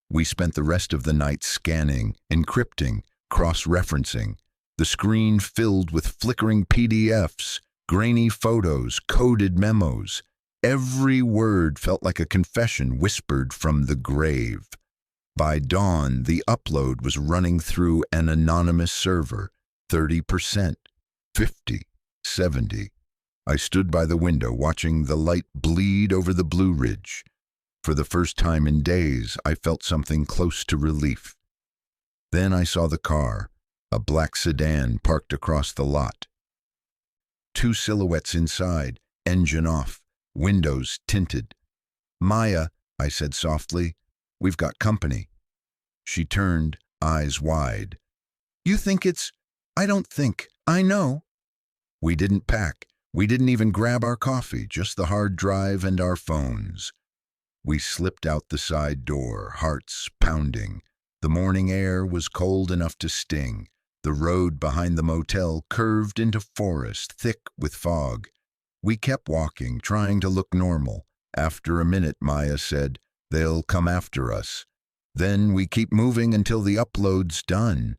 [SPEAKER 1] We spent the rest of the night scanning, encrypting, cross-referencing. The screen filled with flickering PDFs, grainy photos, coded memos. Every word felt like a confession whispered from the grave. By dawn, the upload was running through an anonymous server. 30%, 50, 70. I stood by the window watching the light bleed over the Blue Ridge. For the first time in days, I felt something close to relief. Then I saw the car, a black sedan parked across the lot. Two silhouettes inside, engine off, windows tinted. "Maya," I said softly, "we've got company." She turned, eyes wide. "You think it's—" "I don't think. I know." We didn't pack. We didn't even grab our coffee, just the hard drive and our phones. We slipped out the side door, hearts pounding. The morning air was cold enough to sting. The road behind the motel curved into forest, thick with fog. We kept walking, trying to look normal. After a minute, Maya said, "They'll come after us." Then we keep moving until the upload's done.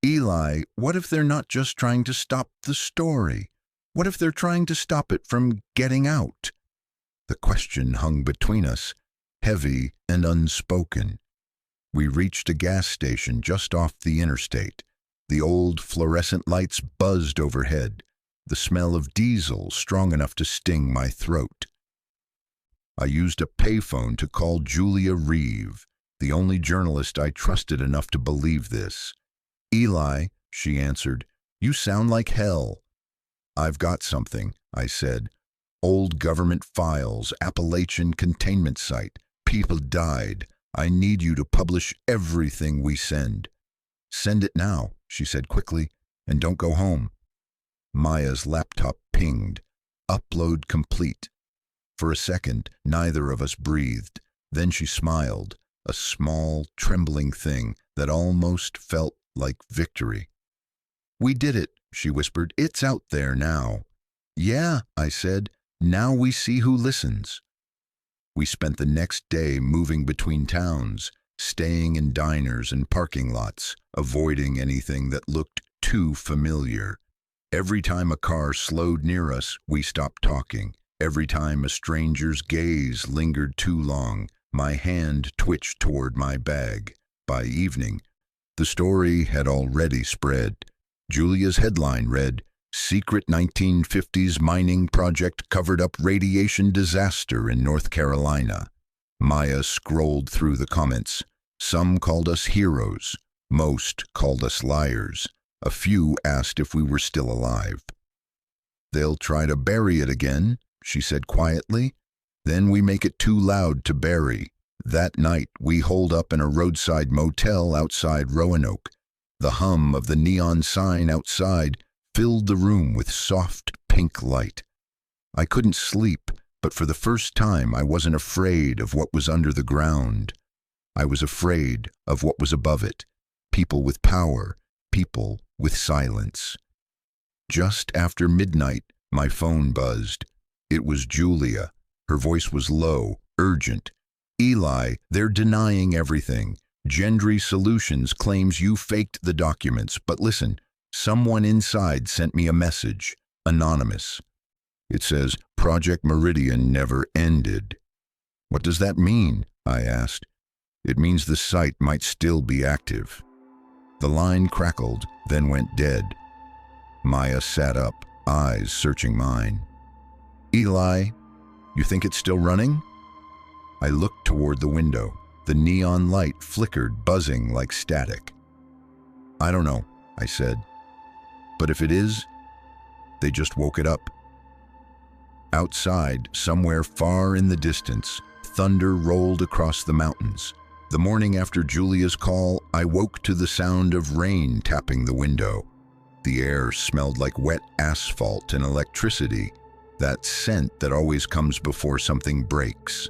[SPEAKER 1] "Eli, what if they're not just trying to stop the story? What if they're trying to stop it from getting out?" The question hung between us, heavy and unspoken. We reached a gas station just off the interstate. The old fluorescent lights buzzed overhead, the smell of diesel strong enough to sting my throat. I used a payphone to call Julia Reeve, the only journalist I trusted enough to believe this. "Eli," she answered, "you sound like hell." "I've got something," I said. "Old government files, Appalachian containment site. People died. I need you to publish everything we send." "Send it now," she said quickly, "and don't go home." Maya's laptop pinged. Upload complete. For a second, neither of us breathed. Then she smiled, a small, trembling thing that almost felt like victory. "We did it," she whispered. "It's out there now." "Yeah," I said. "Now we see who listens." We spent the next day moving between towns, staying in diners and parking lots, avoiding anything that looked too familiar. Every time a car slowed near us, we stopped talking. Every time a stranger's gaze lingered too long, my hand twitched toward my bag. By evening, the story had already spread. Julia's headline read, "Secret 1950s mining project covered up radiation disaster in North Carolina." Maya scrolled through the comments. Some called us heroes. Most called us liars. A few asked if we were still alive. "They'll try to bury it again," she said quietly. "Then we make it too loud to bury." That night, we holed up in a roadside motel outside Roanoke. The hum of the neon sign outside filled the room with soft pink light. I couldn't sleep, but for the first time I wasn't afraid of what was under the ground. I was afraid of what was above it. People with power, people with silence. Just after midnight, my phone buzzed. It was Julia. Her voice was low, urgent. "Eli, they're denying everything. Gendry Solutions claims you faked the documents, but listen, someone inside sent me a message, anonymous. It says, Project Meridian never ended." "What does that mean?" I asked. "It means the site might still be active." The line crackled, then went dead. Maya sat up, eyes searching mine. "Eli, you think it's still running?" I looked toward the window. The neon light flickered, buzzing like static. "I don't know," I said. "But if it is, they just woke it up." Outside, somewhere far in the distance, thunder rolled across the mountains. The morning after Julia's call, I woke to the sound of rain tapping the window. The air smelled like wet asphalt and electricity, that scent that always comes before something breaks.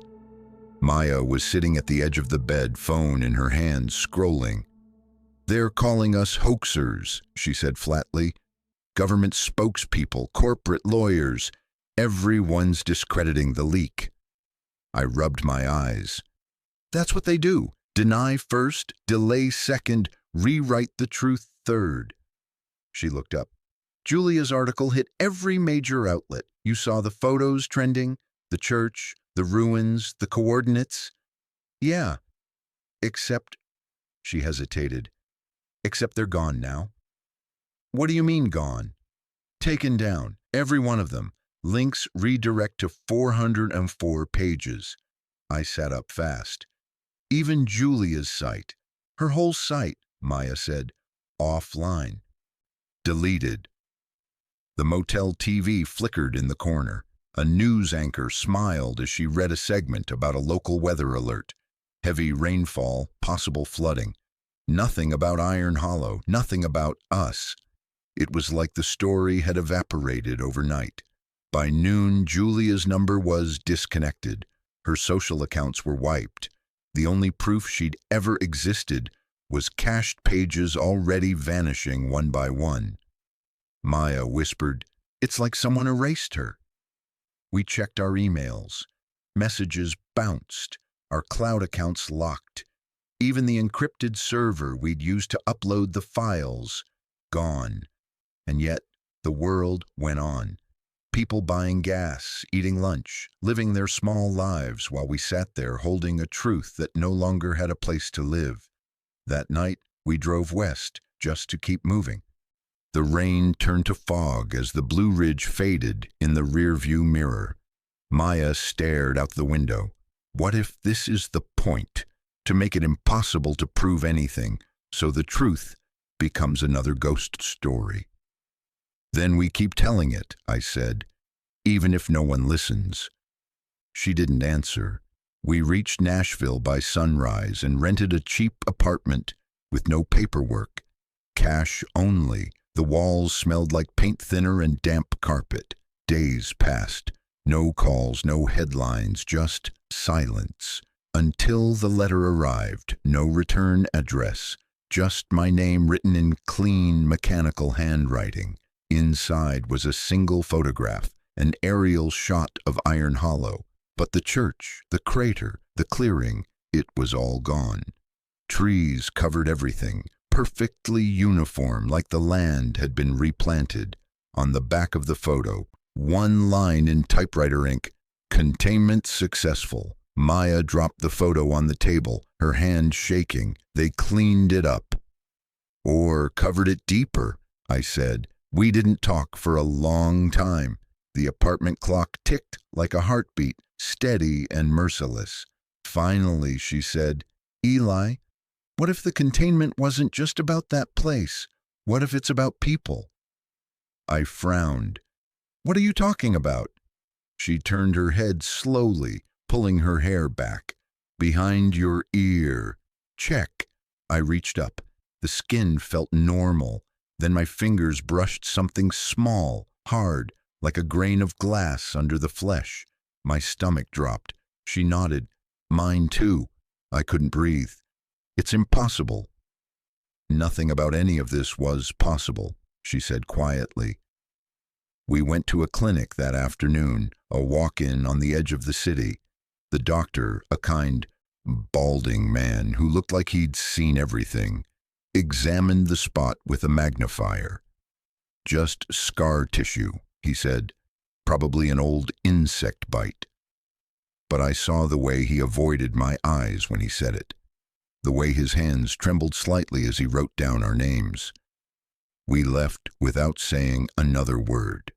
[SPEAKER 1] Maya was sitting at the edge of the bed, phone in her hand, scrolling. "They're calling us hoaxers," she said flatly. "Government spokespeople, corporate lawyers, everyone's discrediting the leak." I rubbed my eyes. "That's what they do. Deny first, delay second, rewrite the truth third." She looked up. "Julia's article hit every major outlet. You saw the photos trending, the church, the ruins, the coordinates." "Yeah, except," she hesitated, "except they're gone now." "What do you mean gone?" "Taken down, every one of them. Links redirect to 404 pages. I sat up fast. "Even Julia's site. Her whole site," Maya said. "Offline. Deleted." The motel TV flickered in the corner. A news anchor smiled as she read a segment about a local weather alert. Heavy rainfall, possible flooding. Nothing about Iron Hollow, nothing about us. It was like the story had evaporated overnight. By noon, Julia's number was disconnected. Her social accounts were wiped. The only proof she'd ever existed was cached pages already vanishing one by one. Maya whispered, "It's like someone erased her." We checked our emails. Messages bounced. Our cloud accounts locked. Even the encrypted server we'd used to upload the files, gone. And yet, the world went on. People buying gas, eating lunch, living their small lives while we sat there holding a truth that no longer had a place to live. That night, we drove west just to keep moving. The rain turned to fog as the Blue Ridge faded in the rearview mirror. Maya stared out the window. What if this is the point? To make it impossible to prove anything, so the truth becomes another ghost story. "Then we keep telling it," I said, "even if no one listens." She didn't answer. We reached Nashville by sunrise and rented a cheap apartment with no paperwork. Cash only. The walls smelled like paint thinner and damp carpet. Days passed. No calls, no headlines, just silence. Until the letter arrived. No return address. Just my name written in clean, mechanical handwriting. Inside was a single photograph, an aerial shot of Iron Hollow. But the church, the crater, the clearing, it was all gone. Trees covered everything, perfectly uniform, like the land had been replanted. On the back of the photo, one line in typewriter ink: containment successful. Maya dropped the photo on the table, her hand shaking. They cleaned it up. Or covered it deeper, I said. We didn't talk for a long time. The apartment clock ticked like a heartbeat, steady and merciless. Finally, she said, Eli, what if the containment wasn't just about that place? What if it's about people? I frowned. What are you talking about? She turned her head slowly, pulling her hair back. Behind your ear. Check. I reached up. The skin felt normal. Then my fingers brushed something small, hard, like a grain of glass under the flesh. My stomach dropped. She nodded. Mine too. I couldn't breathe. It's impossible. Nothing about any of this was possible, she said quietly. We went to a clinic that afternoon, a walk-in on the edge of the city. The doctor, a kind, balding man who looked like he'd seen everything, examined the spot with a magnifier. Just scar tissue, he said, probably an old insect bite. But I saw the way he avoided my eyes when he said it, the way his hands trembled slightly as he wrote down our names. We left without saying another word.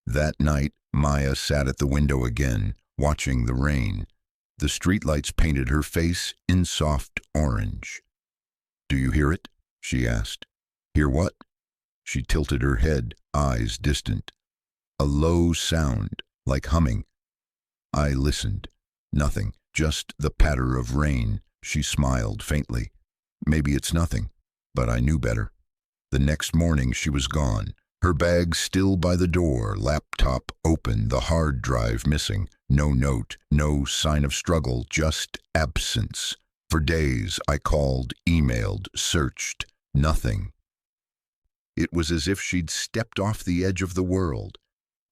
[SPEAKER 1] That night, Maya sat at the window again, watching the rain. The streetlights painted her face in soft orange. Do you hear it? She asked. Hear what? She tilted her head, eyes distant. A low sound, like humming. I listened. Nothing, just the patter of rain. She smiled faintly. Maybe it's nothing, but I knew better. The next morning she was gone, her bag still by the door, laptop open, the hard drive missing. No note, no sign of struggle, just absence. For days I called, emailed, searched. Nothing. It was as if she'd stepped off the edge of the world.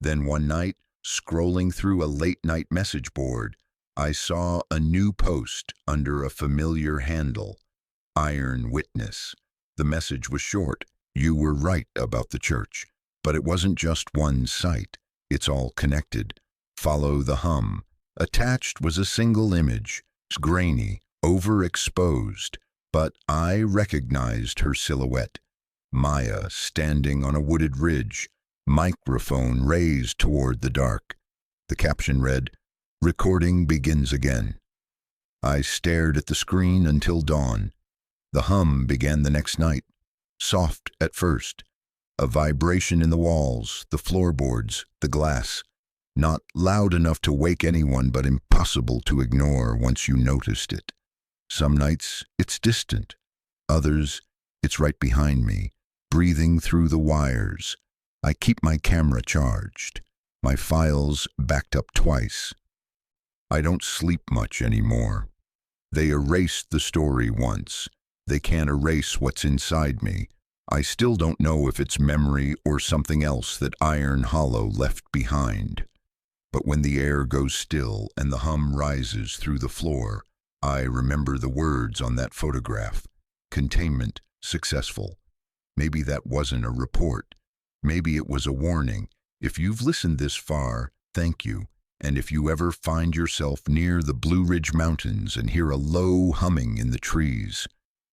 [SPEAKER 1] Then one night, scrolling through a late-night message board, I saw a new post under a familiar handle. Iron Witness. The message was short. You were right about the church. But it wasn't just one site. It's all connected. Follow the hum. Attached was a single image. Grainy, overexposed. But I recognized her silhouette. Maya standing on a wooded ridge. Microphone raised toward the dark. The caption read, Recording begins again. I stared at the screen until dawn. The hum began the next night. Soft at first. A vibration in the walls, the floorboards, the glass. Not loud enough to wake anyone, but impossible to ignore once you noticed it. Some nights, it's distant. Others, it's right behind me, breathing through the wires. I keep my camera charged. My files backed up twice. I don't sleep much anymore. They erased the story once. They can't erase what's inside me. I still don't know if it's memory or something else that Iron Hollow left behind. But when the air goes still and the hum rises through the floor, I remember the words on that photograph. Containment successful. Maybe that wasn't a report. Maybe it was a warning. If you've listened this far, thank you. And if you ever find yourself near the Blue Ridge Mountains and hear a low humming in the trees,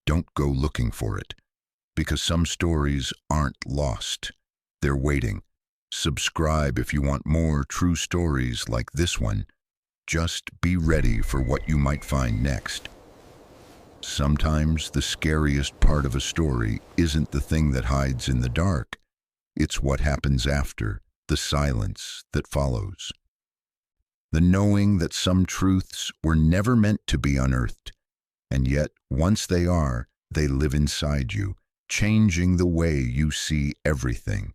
[SPEAKER 1] don't go looking for it. Because some stories aren't lost. They're waiting. Subscribe if you want more true stories like this one. Just be ready for what you might find next. Sometimes the scariest part of a story isn't the thing that hides in the dark. It's what happens after, the silence that follows. The knowing that some truths were never meant to be unearthed, and yet once they are, they live inside you, changing the way you see everything.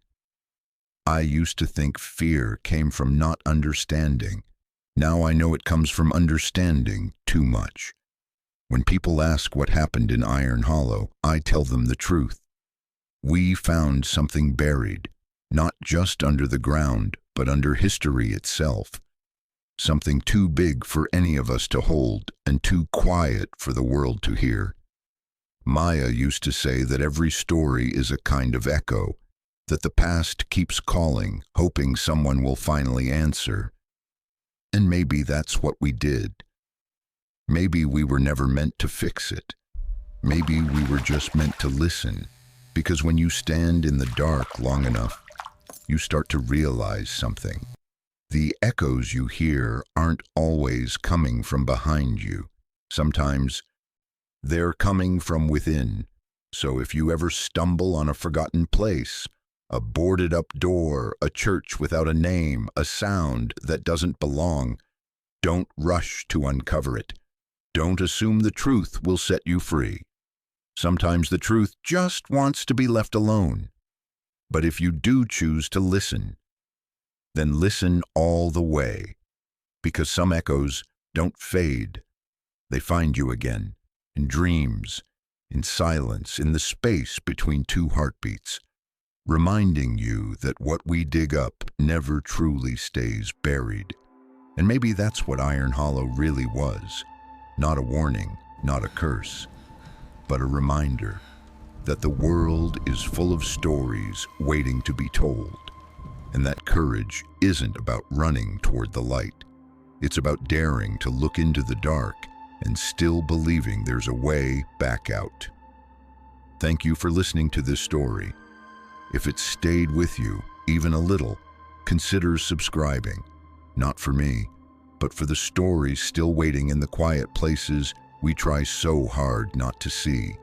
[SPEAKER 1] I used to think fear came from not understanding. Now I know it comes from understanding too much. When people ask what happened in Iron Hollow, I tell them the truth. We found something buried, not just under the ground, but under history itself. Something too big for any of us to hold and too quiet for the world to hear. Maya used to say that every story is a kind of echo, that the past keeps calling, hoping someone will finally answer. And maybe that's what we did. Maybe we were never meant to fix it. Maybe we were just meant to listen, because when you stand in the dark long enough, you start to realize something. The echoes you hear aren't always coming from behind you. Sometimes they're coming from within. So if you ever stumble on a forgotten place, a boarded up door, a church without a name, a sound that doesn't belong, don't rush to uncover it. Don't assume the truth will set you free. Sometimes the truth just wants to be left alone. But if you do choose to listen, then listen all the way, because some echoes don't fade. They find you again, in dreams, in silence, in the space between two heartbeats, reminding you that what we dig up never truly stays buried. And maybe that's what Iron Hollow really was. Not a warning, not a curse, but a reminder that the world is full of stories waiting to be told, and that courage isn't about running toward the light. It's about daring to look into the dark and still believing there's a way back out. Thank you for listening to this story. If it stayed with you, even a little, consider subscribing. Not for me, but for the stories still waiting in the quiet places we try so hard not to see.